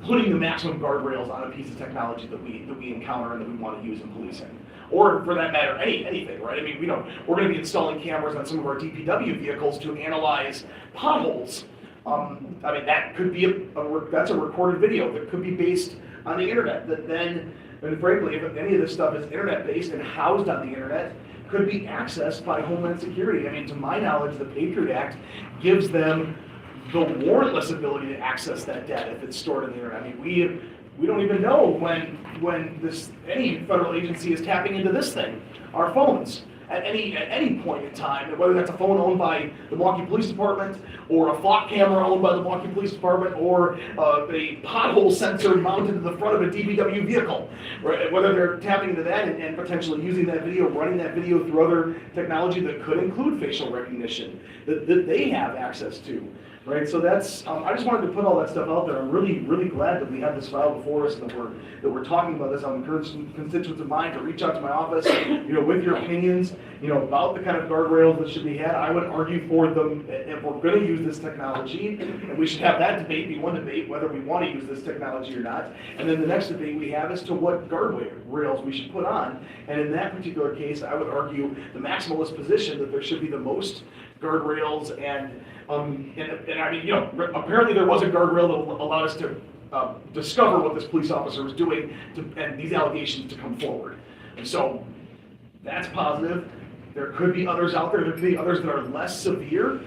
putting the maximum guardrails on a piece of technology that we encounter and that we want to use in policing. Or for that matter, anything, right? I mean, we're going to be installing cameras on some of our DPW vehicles to analyze potholes. I mean, that could be that's a recorded video that could be based on the internet. That then, and frankly, if any of this stuff is internet-based and housed on the internet, could be accessed by Homeland Security. I mean, to my knowledge, the Patriot Act gives them the warrantless ability to access that data if it's stored on the internet. I mean, we don't even know when any federal agency is tapping into this thing, our phones, at any point in time, whether that's a phone owned by the Milwaukee Police Department, or a flock camera owned by the Milwaukee Police Department, or a pothole sensor mounted to the front of a DPW vehicle, right? Whether they're tapping into that and potentially using that video, running that video through other technology that could include facial recognition that they have access to. Right, so that's. I just wanted to put all that stuff out there. I'm really, really glad that we have this file before us and that we're talking about this. I'm encouraging constituents of mine to reach out to my office, with your opinions, about the kind of guardrails that should be had. I would argue for them if we're going to use this technology, and we should have that debate be one debate whether we want to use this technology or not, and then the next debate we have is to what guardrails we should put on. And in that particular case, I would argue the maximalist position that there should be the most guardrails and I mean, apparently there was a guardrail that allowed us to discover what this police officer was doing and these allegations to come forward. And so that's positive. There could be others out there. There could be others that are less severe,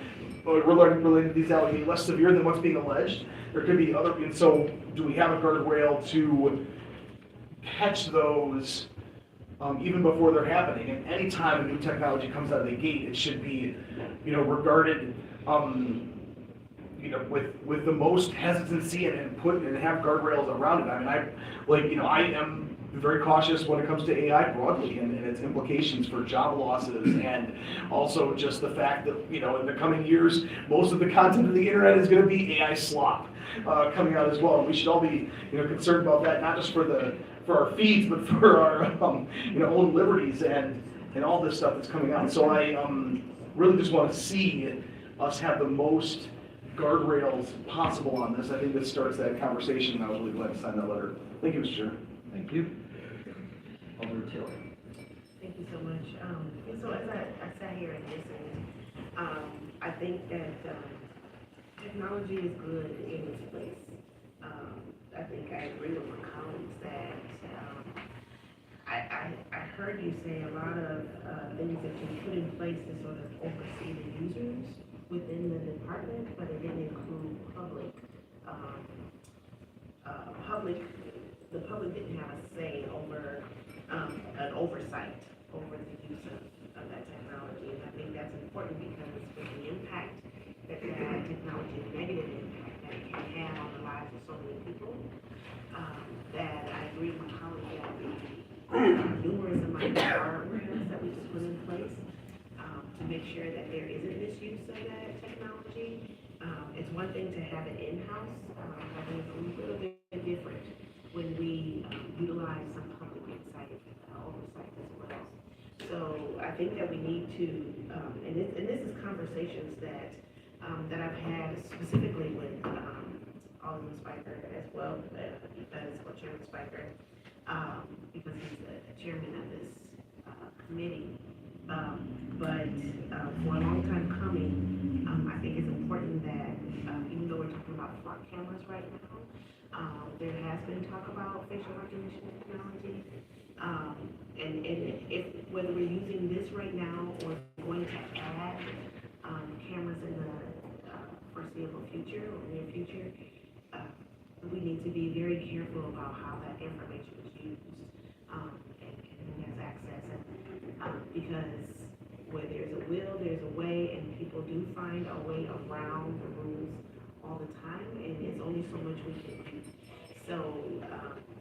related to these allegations, less severe than what's being alleged. There could be other, and so do we have a guardrail to catch those even before they're happening? And any time a new technology comes out of the gate, it should be, regarded, with the most hesitancy and have guardrails around it. I mean, I am very cautious when it comes to AI broadly and its implications for job losses, and also just the fact that, in the coming years, most of the content of the internet is going to be AI slop coming out as well. And we should all be, concerned about that, not just for our feeds, but for our, own liberties and all this stuff that's coming out. So I really just want to see us have the most guardrails possible on this. I think this starts that conversation, and I was really glad to sign that letter. Thank you, Mr. Chair. Thank you. Alderman Taylor. Thank you so much. And so as I sat here and listened, I think that technology is good in its place. I think I agree with my colleagues that I heard you say a lot of things that you put in place to sort of oversee the users within the department, but it didn't include public. The public didn't have a say over an oversight over the use of that technology, and I think that's important because with the impact that technology, the negative impact that it can have on the lives of so many people, that I agree with my colleague that numerous amounts of guardrails that we just put in place to make sure that there isn't misuse of that technology. It's one thing to have it in-house, I think it's a little bit different when we utilize some public oversight as well. So I think that we need to, and this is conversations that I've had specifically with Alderman Spiker as well, Chairman Spiker, because he's the chairman of this committee. But for a long time coming, I think it's important that even though we're talking about flock cameras right now, there has been talk about facial recognition technology. And if whether we're using this right now or going to add cameras in the first foreseeable future or near future, we need to be very careful about how that information is used, and who has access, and, because where there's a will, there's a way, and people do find a way around the rules all the time, and there's only so much we can do. So,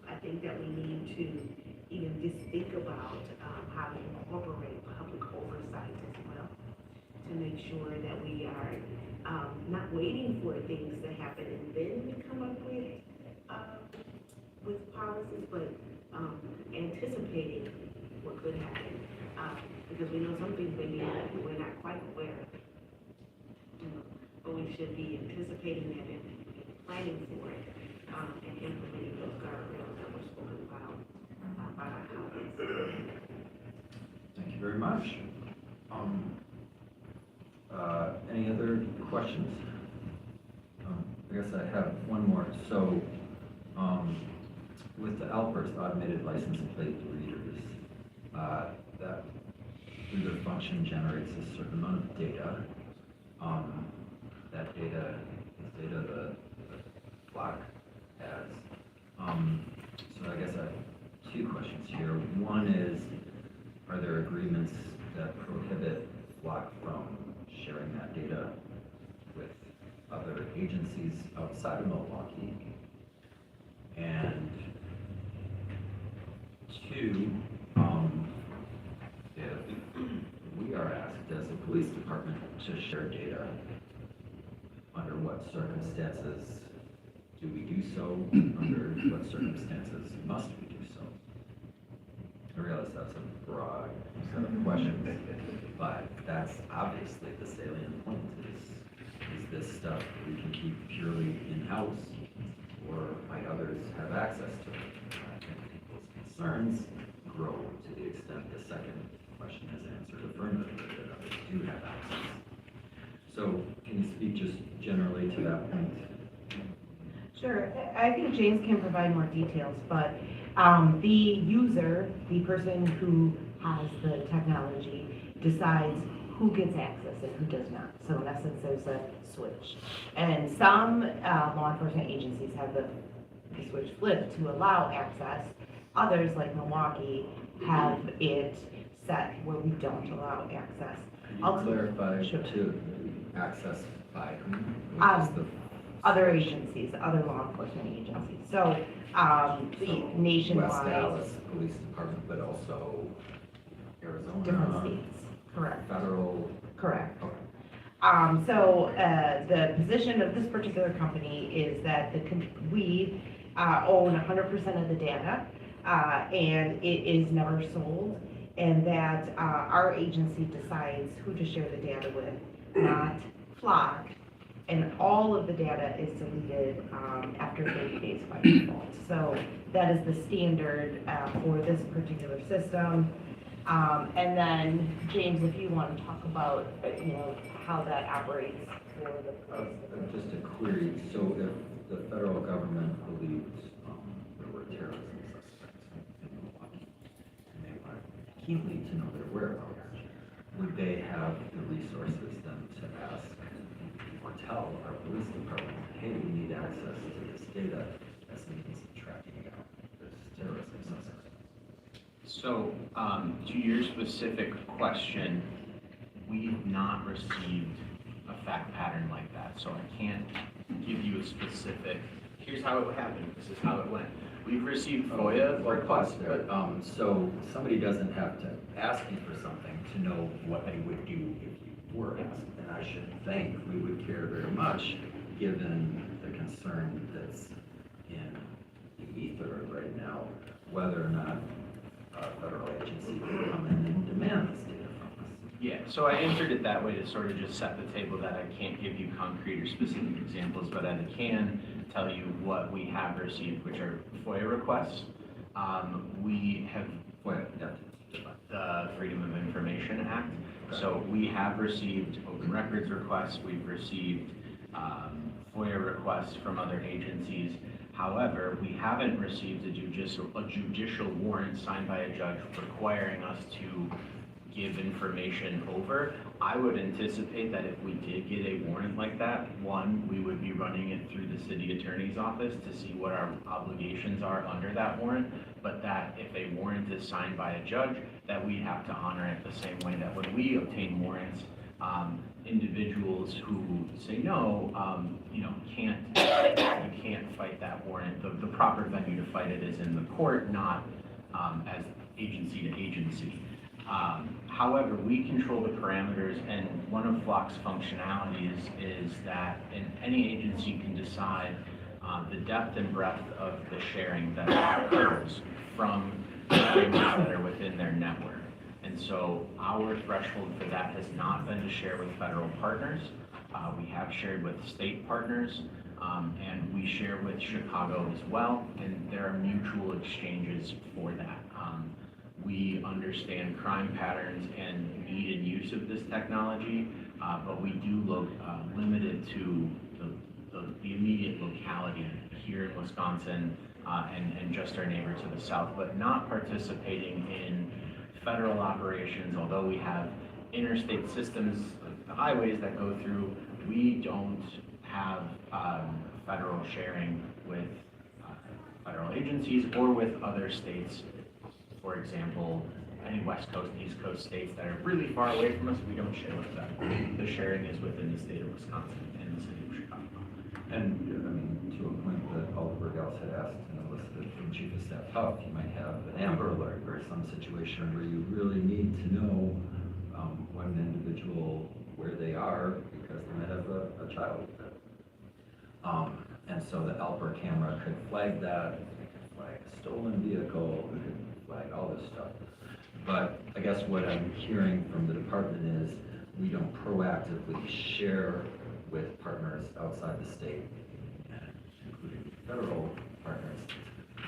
I think that we need to even just think about, how to incorporate public oversight as well, to make sure that we are, not waiting for things to happen and then we come up with policies, but, anticipating what could happen, because we know some things may be happening, we're not quite aware of it. But we should be anticipating that and planning for it, and implementing those guardrails that were spoken about, by our colleagues. Thank you very much. Any other questions? I guess I have one more. So, with the outburst automated license plate readers, that reader function generates a certain amount of data. That data is data the flock has. So I guess I have two questions here. One is, are there agreements that prohibit flock from sharing that data with other agencies outside of Milwaukee? And two, if we are asked as a police department to share data, under what circumstances do we do so? Under what circumstances must we do so? I realize that's a broad set of questions, but that's obviously the salient point is this stuff we can keep purely in-house, or might others have access to it? I think people's concerns grow to the extent the second question is answered affirmatively, that others do have access. So can you speak just generally to that point? Sure, I think James can provide more details, but the user, the person who has the technology, decides who gets access and who does not. So in essence, there's a switch. And some law enforcement agencies have the switch flipped to allow access. Others, like Milwaukee, have it set where we don't allow access. Can you clarify to access by whom? Other agencies, other law enforcement agencies. So, the nationwide. West Dallas Police Department, but also Arizona. Different states, correct. Federal. Correct. Okay. So, the position of this particular company is that we own 100% of the data, and it is never sold, and that our agency decides who to share the data with, not Flock. And all of the data is deleted after 30 days by default. So that is the standard for this particular system. And then, James, if you want to talk about, how that operates for the Just a query. So if the federal government believes there were terrorism suspects in Milwaukee, and they want keenly to know their whereabouts, would they have the resources then to ask or tell our police department, hey, we need access to this data as a means of tracking down this terrorism suspect? So, to your specific question, we've not received a fact pattern like that, so I can't give you a specific, here's how it happened, this is how it went. We've received FOIA requests, but, so somebody doesn't have to ask you for something to know what they would do if you were asked. And I should think we would care very much, given the concern that's in the ether right now, whether or not a federal agency will come in and demand this data from us. yeah, so I answered it that way to sort of just set the table that I can't give you concrete or specific examples, but I can tell you what we have received, which are FOIA requests. We have FOIA, the Freedom of Information Act. So we have received open records requests, we've received FOIA requests from other agencies. However, we haven't received a judicial warrant signed by a judge requiring us to give information over. I would anticipate that if we did get a warrant like that, one, we would be running it through the city attorney's office to see what our obligations are under that warrant, but that if a warrant is signed by a judge, that we have to honor it the same way that when we obtain warrants, individuals who say no, you can't fight that warrant. The proper venue to fight it is in the court, not as agency to agency. However, we control the parameters, and one of Flock's functionalities is that any agency can decide the depth and breadth of the sharing that occurs from agreements that are within their network. And so our threshold for that has not been to share with federal partners. We have shared with state partners, and we share with Chicago as well, and there are mutual exchanges for that. We understand crime patterns and need and use of this technology, but we do look limited to the immediate locality here in Wisconsin and just our neighbor to the south, but not participating in federal operations. Although we have interstate systems, the highways that go through, we don't have federal sharing with federal agencies or with other states. For example, any West Coast, East Coast states that are really far away from us, we don't share with them. The sharing is within the state of Wisconsin and the city of Chicago. And, I mean, to a point that Alder Gals had asked and elicited from Chief of Staff Huff, you might have an Amber Alert or some situation where you really need to know when an individual, where they are, because they might have a child with it. And so the Alper camera could flag that, it could flag a stolen vehicle, it could flag all this stuff. But I guess what I'm hearing from the department is we don't proactively share with partners outside the state, including federal partners,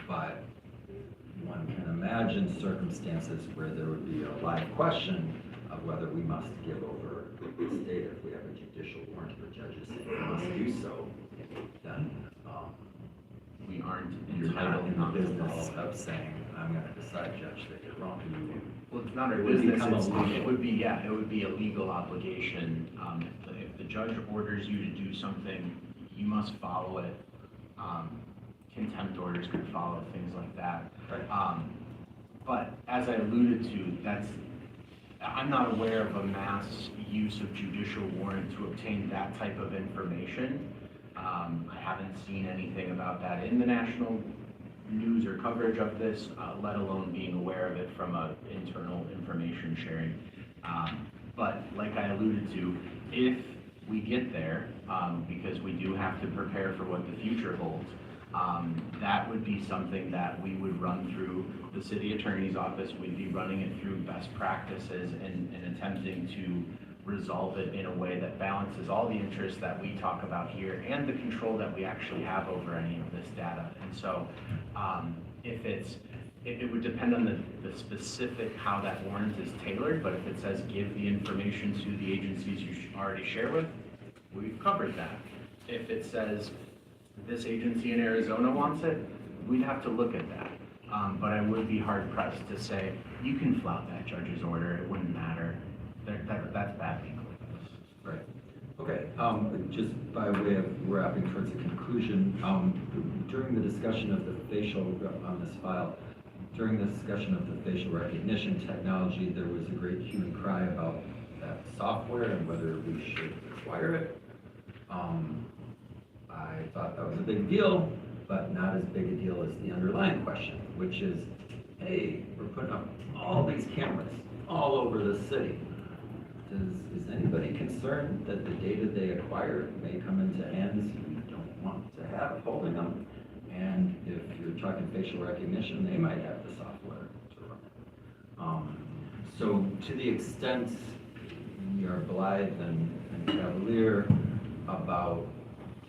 but one can imagine circumstances where there would be a live question of whether we must give over the state if we have a judicial warrant or judges saying we must do so, then we aren't you're not in the entitled business of saying, I'm gonna decide, judge, that you're wrong. Well, it's not our It would business, become it would be a legal obligation. If the judge orders you to do something, you must follow it. Contempt orders could follow, things like that. Right. But as I alluded to, I'm not aware of a mass use of judicial warrant to obtain that type of information. I haven't seen anything about that in the national news or coverage of this, let alone being aware of it from an internal information sharing. But like I alluded to, if we get there, because we do have to prepare for what the future holds, that would be something that we would run through the city attorney's office. We'd be running it through best practices and attempting to resolve it in a way that balances all the interests that we talk about here and the control that we actually have over any of this data. And so it would depend on the specific how that warrant is tailored, but if it says give the information to the agencies you already share with, we've covered that. If it says this agency in Arizona wants it, we'd have to look at that. But I would be hard pressed to say, you can flout that judge's order, it wouldn't matter. That's bad legal. Right. Okay, just by way of wrapping towards a conclusion, during the discussion of the facial, on this file, during the discussion of the facial recognition technology, there was a great hue and cry about that software and whether we should require it. I thought that was a big deal, but not as big a deal as the underlying question, which is, hey, we're putting up all these cameras all over the city. Is anybody concerned that the data they acquire may come into hands we don't want to have holding them? And if you're talking facial recognition, they might have the software to run it. So to the extent we are blithe and cavalier about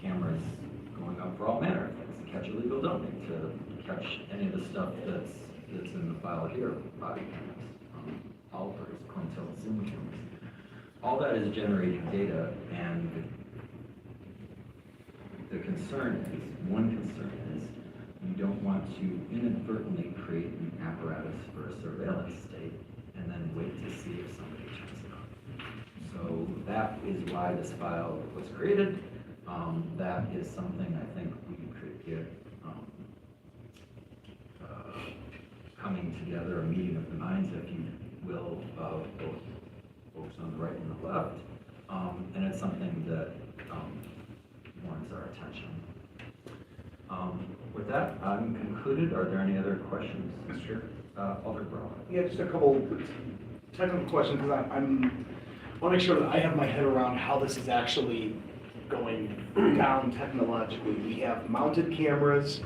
cameras going up for all manner of things, to catch illegal dumping, to catch any of the stuff that's in the file here, body cameras, Alpers, Quintel, Zoom cameras. All that is generating data, and the concern is, one concern is, you don't want to inadvertently create an apparatus for a surveillance state and then wait to see if that is why this file was created. That is something I think we could get coming together, a meeting of the minds, if you will, of both folks on the right and the left. And it's something that warrants our attention. With that, I'm concluded. Are there any other questions? Mr. Chair. Alder Brown. Yeah, just a couple technical questions, because I want to make sure that I have my head around how this is actually going down technologically. We have mounted cameras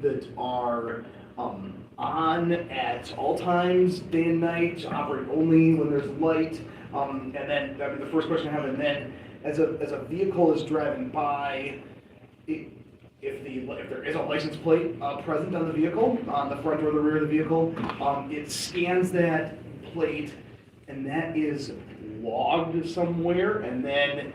that are on at all times, day and night, operate only when there's light. And then, that'd be the first question I have, and then as a vehicle is driving by, if there is a license plate present on the vehicle, on the front or the rear of the vehicle, it scans that plate, and that is logged somewhere, and then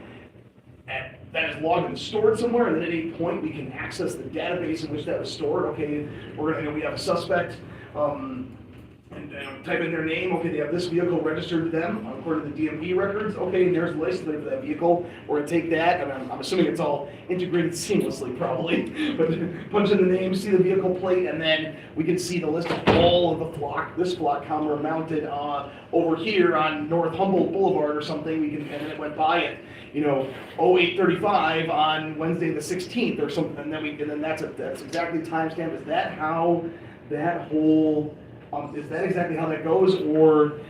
that is logged and stored somewhere, and then at any point we can access the database in which that was stored. Okay, we have a suspect, and type in their name. Okay, they have this vehicle registered to them according to the DMV records. Okay, and there's the license plate for that vehicle. Or to take that, and I'm assuming it's all integrated seamlessly, probably. But punch in the name, see the vehicle plate, and then we can see the list of all of the flock. This flock camera mounted over here on North Humboldt Boulevard or something. And then it went by it. 08:35 on Wednesday the 16th or something, and then that's exactly timestamp. Is that how that whole? Is that exactly how that goes, or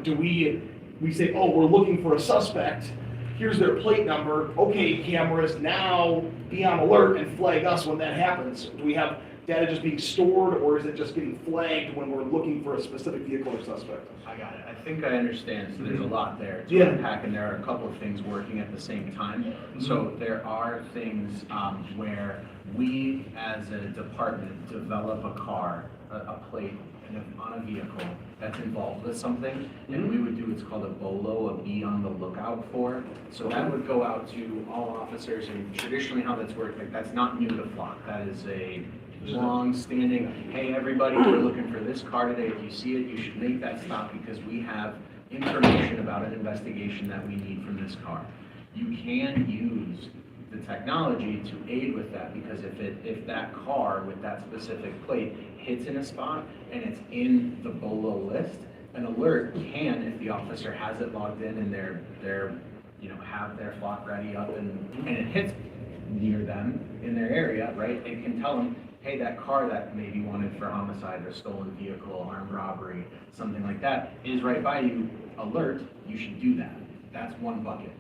do we say, oh, we're looking for a suspect? Here's their plate number. Okay, cameras, now be on alert and flag us when that happens. Do we have data just being stored, or is it just getting flagged when we're looking for a specific vehicle or suspect? I got it. I think I understand. So there's a lot there to unpack, and there are a couple of things working at the same time. So there are things where we, as a department, develop a car, a plate on a vehicle that's involved with something, and we would do what's called a BOLO, a be on the lookout for. So that would go out to all officers, and traditionally how that's worked, like that's not new to flock. That is a long-standing, hey, everybody, we're looking for this car today. If you see it, you should make that stop because we have information about an investigation that we need from this car. You can use the technology to aid with that, because if that car with that specific plate hits in a spot and it's in the BOLO list, an alert can, if the officer has it logged in and they're have their flock ready up and it hits near them in their area, right? It can tell them, hey, that car that may be wanted for homicide or stolen vehicle, armed robbery, something like that, is right by you. Alert, you should do that. That's one bucket,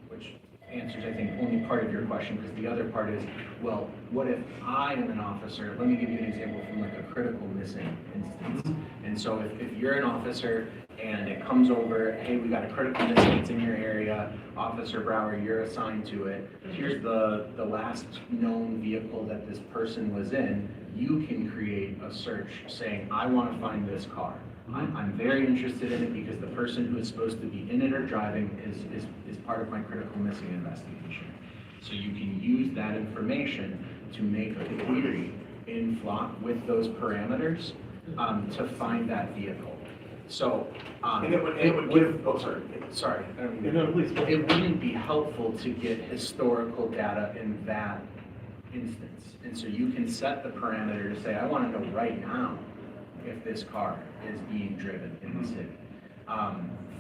which answers, I think, only part of your question, because the other part is, well, what if I am an officer? Let me give you an example from like a critical missing instance. And so if you're an officer and it comes over, hey, we got a critical missing, it's in your area, Officer Brower, you're assigned to it. Here's the last known vehicle that this person was in. You can create a search saying, I want to find this car. I'm very interested in it because the person who is supposed to be in it or driving is part of my critical missing investigation. So you can use that information to make a query in flock with those parameters to find that vehicle. So And it would give, oh, sorry. Sorry. No, please. It wouldn't be helpful to get historical data in that instance. And so you can set the parameter to say, I want to know right now if this car is being driven in the city.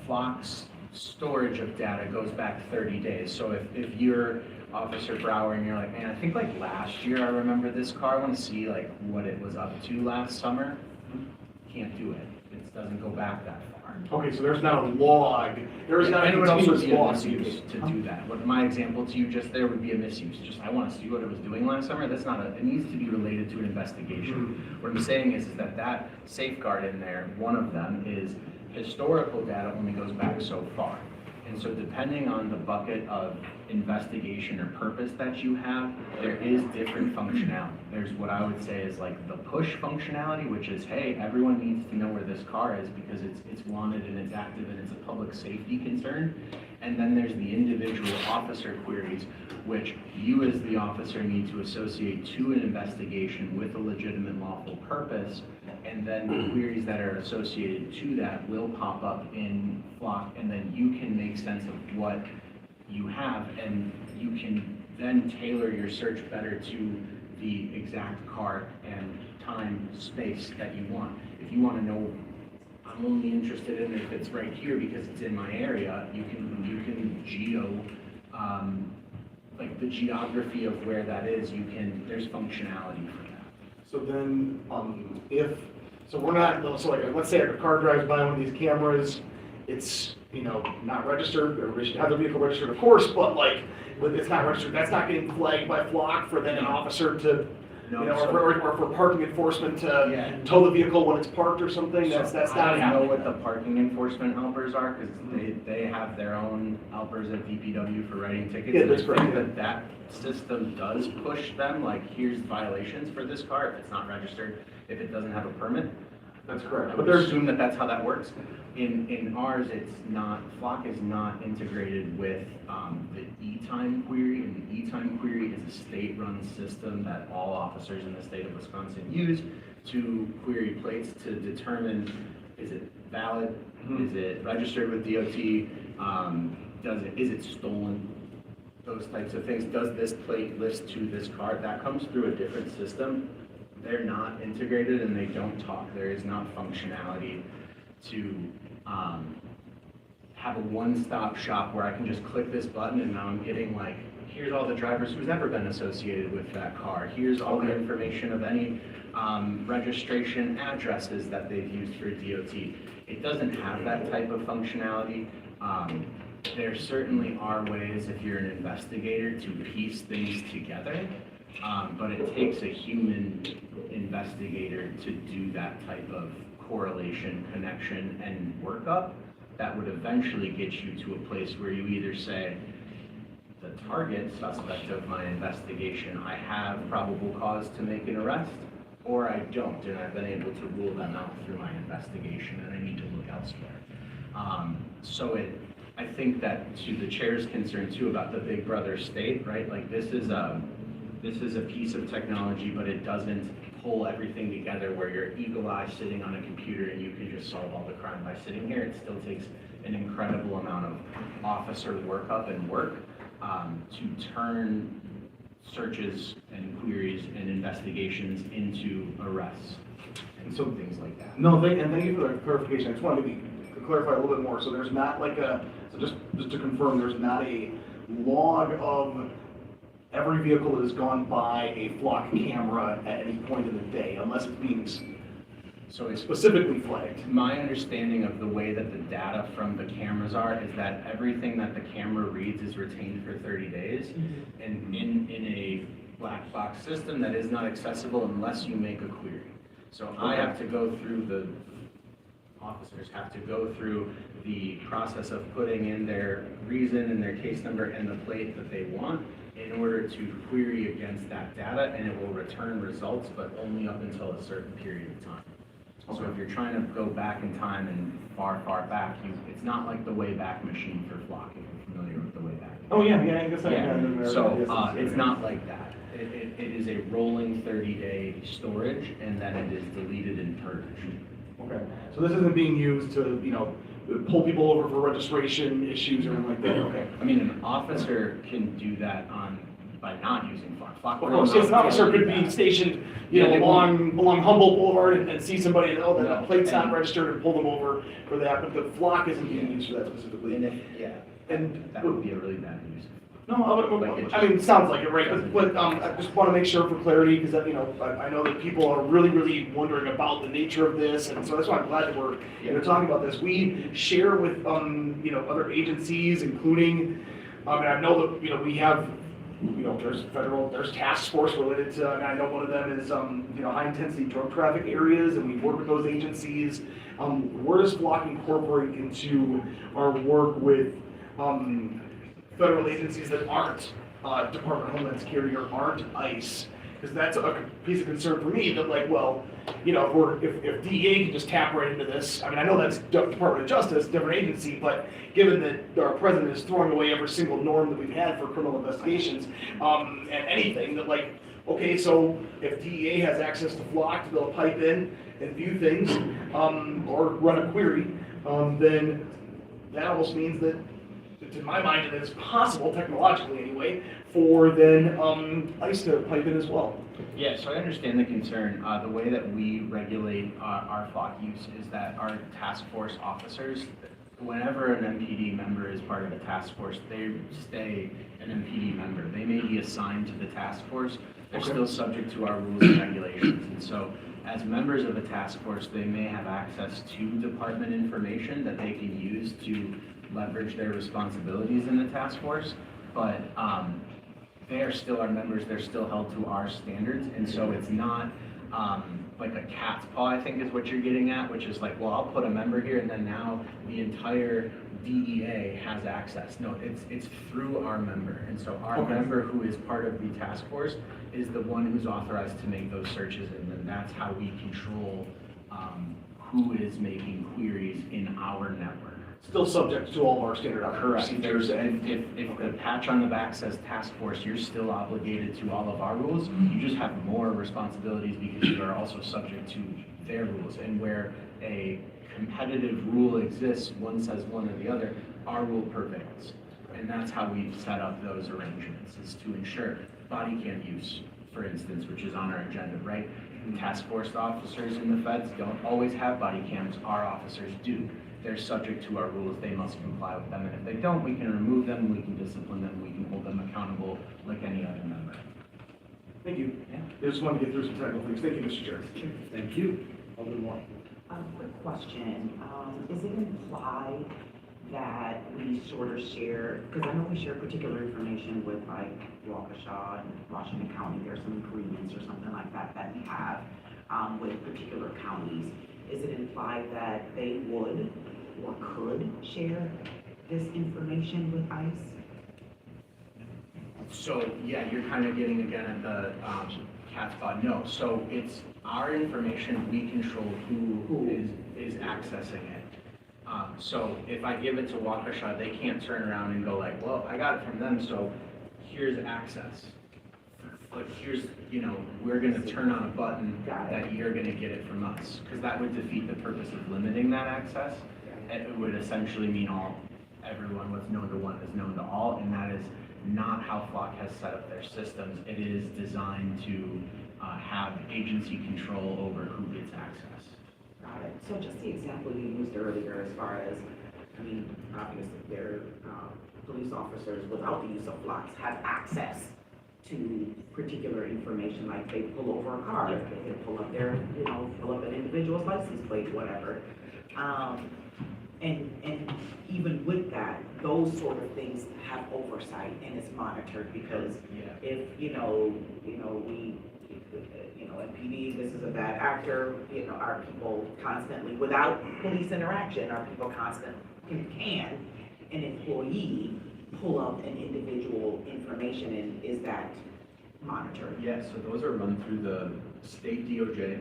Flock's storage of data goes back 30 days. So if you're Officer Brower and you're like, man, I think like last year I remember this car, I want to see like what it was up to last summer, can't do it. It doesn't go back that far. Okay, so there's not a log. There is not a continuous log to do that. What my example to you just there would be a misuse. Just I want to see what it was doing last summer. That's not it needs to be related to an investigation. What I'm saying is that safeguard in there, one of them is historical data only goes back so far. And so depending on the bucket of investigation or purpose that you have, there is different functionality. There's what I would say is like the push functionality, which is, hey, everyone needs to know where this car is because it's wanted and it's active and it's a public safety concern. And then there's the individual officer queries, which you as the officer need to associate to an investigation with a legitimate lawful purpose and then the queries that are associated to that will pop up in Flock, and then you can make sense of what you have, and you can then tailor your search better to the exact car and time, space that you want. If you want to know, I'm only interested in if it's right here because it's in my area, you can like the geography of where that is, there's functionality for that. So then, so we're not, so like, let's say a car drives by one of these cameras, it's, not registered, everybody should have the vehicle registered, of course, but like, but it's not registered, that's not getting flagged by Flock for then an officer to, or for parking enforcement to tow the vehicle when it's parked or something, that's not I don't know happening. what the parking enforcement helpers are, because they have their own helpers at DPW for writing tickets. Yeah, that's And I think correct. that system does push them, like, here's violations for this car, if it's not registered, if it doesn't have a permit. That's correct. I But would there's, assume that that's how that works. In ours, it's not, Flock is not integrated with the e-time query, and the e-time query is a state-run system that all officers in the state of Wisconsin use to query plates to determine, is it valid, is it registered with DOT, is it stolen, those types of things. Does this plate list to this car? That comes through a different system. They're not integrated and they don't talk. There is not functionality to have a one-stop shop where I can just click this button and now I'm getting like, here's all the drivers who's never been associated with that car. Here's all the information of any registration addresses that they've used for DOT. It doesn't have that type of functionality. There certainly are ways, if you're an investigator, to piece things together, but it takes a human investigator to do that type of correlation, connection, and workup that would eventually get you to a place where you either say, the target suspect of my investigation, I have probable cause to make an arrest, or I don't, and I've been able to rule them out through my investigation, and I need to look elsewhere. I think that to the chair's concern too about the big brother state, right? Like this is a piece of technology, but it doesn't pull everything together where you're eagle eye sitting on a computer and you can just solve all the crime by sitting here. It still takes an incredible amount of officer workup and work to turn searches and queries and investigations into arrests and so things like that. no, thank you for the clarification. I just wanted to clarify a little bit more. So there's not like so just to confirm, there's not a log of every vehicle that has gone by a Flock camera at any point in the day, unless it's being specifically flagged. My understanding of the way that the data from the cameras are is that everything that the camera reads is retained for 30 days. And in a black box system that is not accessible unless you make a query. So I have to go through officers have to go through the process of putting in their reason and their case number and the plate that they want in order to query against that data, and it will return results, but only up until a certain period of time. So if you're trying to go back in time and far, far back, it's not like the Wayback Machine for Flock, if you're familiar with the Wayback. Oh, yeah, I guess I So it's not like that. It is a rolling 30-day storage, and then it is deleted and purged. Okay, so this isn't being used to, pull people over for registration issues or anything like that, okay? I mean, an officer can do that by not using Flock. Of course, yes, an officer could be stationed, along Humboldt Boulevard and see somebody and, the plate's not registered and pull them over for that, but the Flock isn't being used for that specifically. And that would be a really bad use. No, I mean, it sounds like it, right? But I just want to make sure for clarity, because I know that people are really, really wondering about the nature of this, and so that's why I'm glad that we're talking about this. We share with other agencies, including, and I know that we have there's task force related to, and I know one of them is high intensity drug traffic areas, and we work with those agencies. Where does Flock incorporate into our work with federal agencies that aren't Department of Homeland Security or aren't ICE? Because that's a piece of concern for me that, if DEA can just tap right into this, I mean, I know that's Department of Justice, different agency, but given that our president is throwing away every single norm that we've had for criminal investigations, and anything that okay, so if DEA has access to Flock to be able to pipe in, and view things, or run a query, then that almost means that, to my mind, that it's possible, technologically anyway, for then ICE to pipe in as well. Yeah, so I understand the concern. The way that we regulate our flock use is that our task force officers, whenever an MPD member is part of a task force, they stay an MPD member. They may be assigned to the task force, they're still subject to our rules and regulations. And so as members of a task force, they may have access to department information that they can use to leverage their responsibilities in the task force, but they are still our members, they're still held to our standards, and so it's not like a cat's paw, I think is what you're getting at, which is like, well, I'll put a member here and then now the entire DEA has access. No, it's through our member, and so our member who is part of the task force is the one who's authorized to make those searches, and then that's how we control who is making queries in our network. Still subject to all of our standard operating procedures. And if the patch on the back says task force, you're still obligated to all of our rules. You just have more responsibilities because you are also subject to their rules. And where a competitive rule exists, one says one or the other, our rule prevails. And that's how we've set up those arrangements, is to ensure body cam use, for instance, which is on our agenda, right? And task force officers in the feds don't always have body cams, our officers do. They're subject to our rules, they must comply with them, and if they don't, we can remove them, we can discipline them, we can hold them accountable like any other member. Thank you. Yeah. I just wanted to get through some technical things. Thank you, Mr. Chair. Thank you. Alderman Moore. Quick question, is it implied that we sort of share, because I know we share particular information with like Waukesha and Washington County, there's some agreements or something like that that we have with particular counties. Is it implied that they would or could share this information with ICE? So, yeah, you're kind of getting again at the cat's paw. No, so it's our information, we control who is accessing it. So if I give it to Waukesha, they can't turn around and go like, well, I got it from them, so here's access. Like here's, we're gonna turn on a button that you're gonna get it from us, because that would defeat the purpose of limiting that access. And it would essentially mean everyone what's known to one is known to all, and that is not how Flock has set up their systems. It is designed to have agency control over who gets access. Got it. So just the example you used earlier as far as, obviously their police officers without the use of blocks have access to particular information, like they pull over a car, they can pull up their, pull up an individual's license plate, whatever. And even with that, those sort of things have oversight and it's monitored, because if, MPD, this is a bad actor, our people constantly, without police interaction, our people constantly can an employee pull up an individual information, and is that monitored? Yeah, so those are run through the state DOJ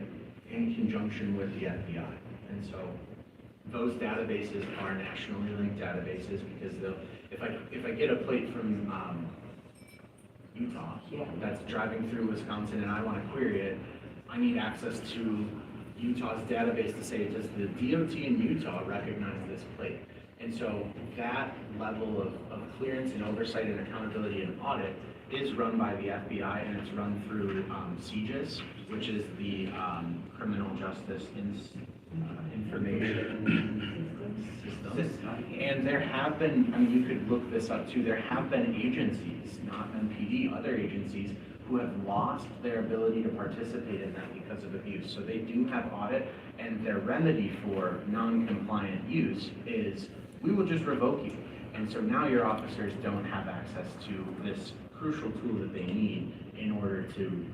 in conjunction with the FBI. And so those databases are nationally linked databases, because if I get a plate from Utah that's driving through Wisconsin and I want to query it, I need access to Utah's database to say, does the DOT in Utah recognize this plate? And so that level of clearance and oversight and accountability and audit is run by the FBI, and it's run through CJIS, which is the Criminal Justice Information System. And there have been, you could look this up too, there have been agencies, not MPD, other agencies, who have lost their ability to participate in that because of abuse. So they do have audit, and their remedy for non-compliant use is, we will just revoke you. And so now your officers don't have access to this crucial tool that they need in order to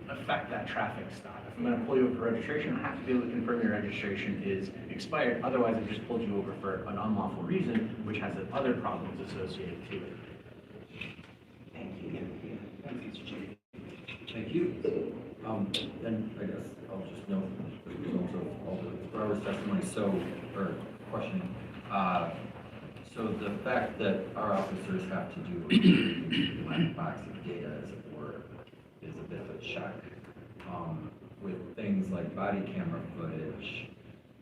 affect that traffic stop. If I'm going to pull you over for registration, I have to be able to confirm your registration is expired. Otherwise, I've just pulled you over for an unlawful reason, which has other problems associated to it. Thank you. Thank you. And I guess I'll just note the results of all the Robert's testimony. Or question. So the fact that our officers have to do a black box of data, as it were, is a bit of a shock. with things like body camera footage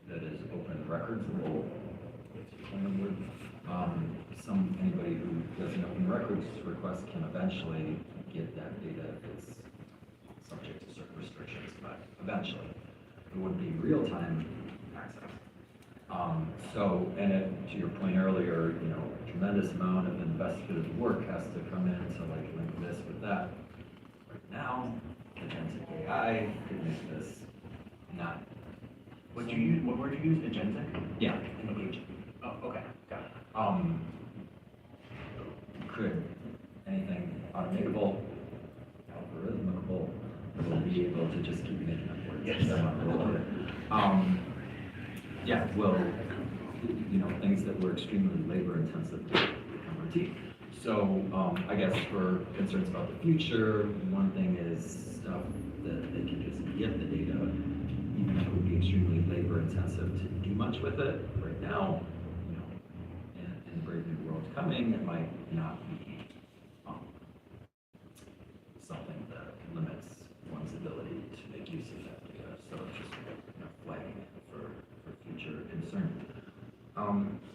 that is open recordsable, anybody who does an open records request can eventually get that data if it's subject to certain restrictions, but eventually. It wouldn't be real-time access. To your point earlier, a tremendous amount of investigative work has to come in to like link this with that. Right now, agentic AI could make this not. What word did you use? Agentic? Yeah. Agent. Oh, okay, got it. Could anything automatable, algorithmicable, will be able to just keep making up words. Yes. Things that were extremely labor intensive become routine. So, I guess for concerns about the future, one thing is stuff that they can just get the data, even if it would be extremely labor intensive to do much with it. Right now, in the brave new world coming, it might not be something that limits one's ability to make use of that data. So just flagging it for future concern.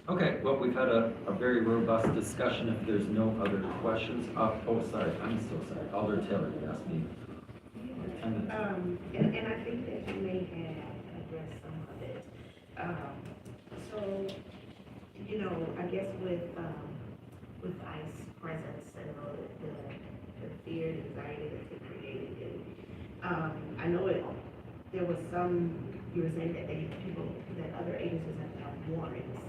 Okay, well, we've had a very robust discussion. If there's no other questions, sorry, I'm so sorry. Alder Taylor, you asked me. And I think that you may have addressed some of it. So, I guess with ICE presence and the fear and anxiety that it created, and I know there was some, you were saying that other agencies have to have warrants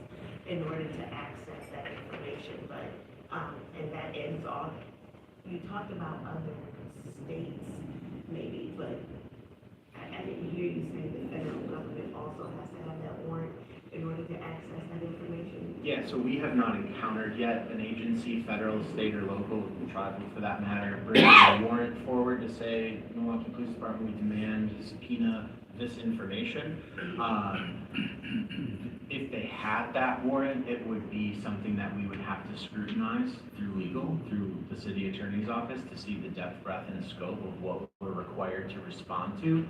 in order to access that information, but, and that ends off, you talked about other states maybe, but I didn't hear you say the federal government also has to have that warrant in order to access that information. Yeah, so we have not encountered yet an agency, federal, state, or local, tribal for that matter, bringing a warrant forward to say, Milwaukee Police Department, we demand subpoena this information. If they had that warrant, it would be something that we would have to scrutinize through the city attorney's office to see the depth, breadth, and scope of what we're required to respond to.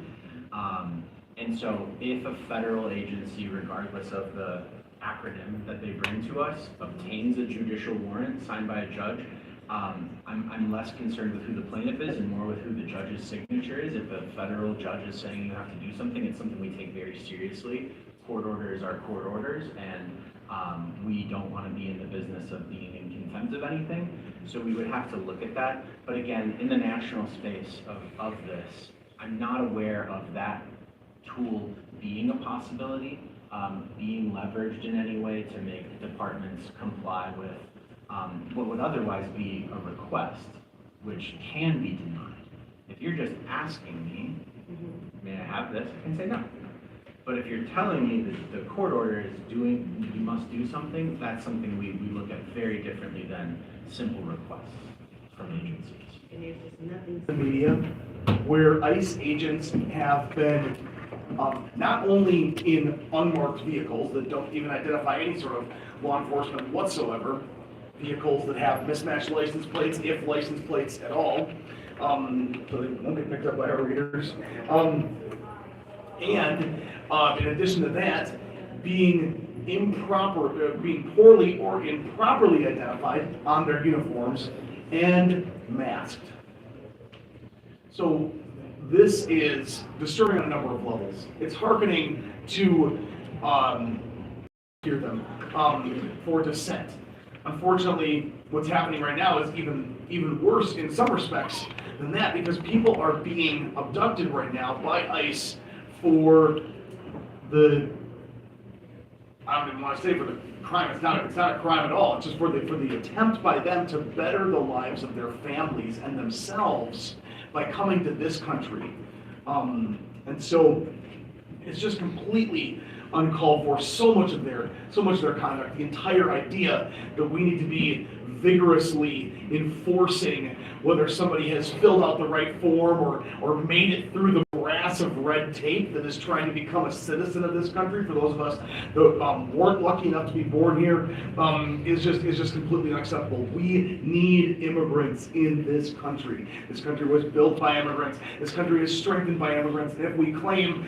And so if a federal agency, regardless of the acronym that they bring to us, obtains a judicial warrant signed by a judge, I'm less concerned with who the plaintiff is and more with who the judge's signature is. If a federal judge is saying you have to do something, it's something we take very seriously. Court orders are court orders, and we don't want to be in the business of being in contempt of anything. So we would have to look at that. But again, in the national space of this, I'm not aware of that tool being a possibility, being leveraged in any way to make departments comply with what would otherwise be a request, which can be denied. If you're just asking me, may I have this? I can say no. But if you're telling me that the court order is doing, you must do something, that's something we look at very differently than simple requests from agencies. And there's just nothing. The media, where ICE agents have been not only in unmarked vehicles that don't even identify any sort of law enforcement whatsoever, vehicles that have mismatched license plates, if license plates at all, so they won't be picked up by our readers. And in addition to that, being being poorly or improperly identified on their uniforms and masked. So this is disturbing on a number of levels. It's hearkening to hear them for dissent. Unfortunately, what's happening right now is even worse in some respects than that, because people are being abducted right now by ICE for the, I don't even want to say for the crime. It's not a crime at all. It's just for the attempt by them to better the lives of their families and themselves by coming to this country. And so it's just completely uncalled for. So much of their conduct, the entire idea that we need to be vigorously enforcing whether somebody has filled out the right form or made it through the morass of red tape that is trying to become a citizen of this country, for those of us that weren't lucky enough to be born here, is just completely unacceptable. We need immigrants in this country. This country was built by immigrants. This country is strengthened by immigrants. And if we claim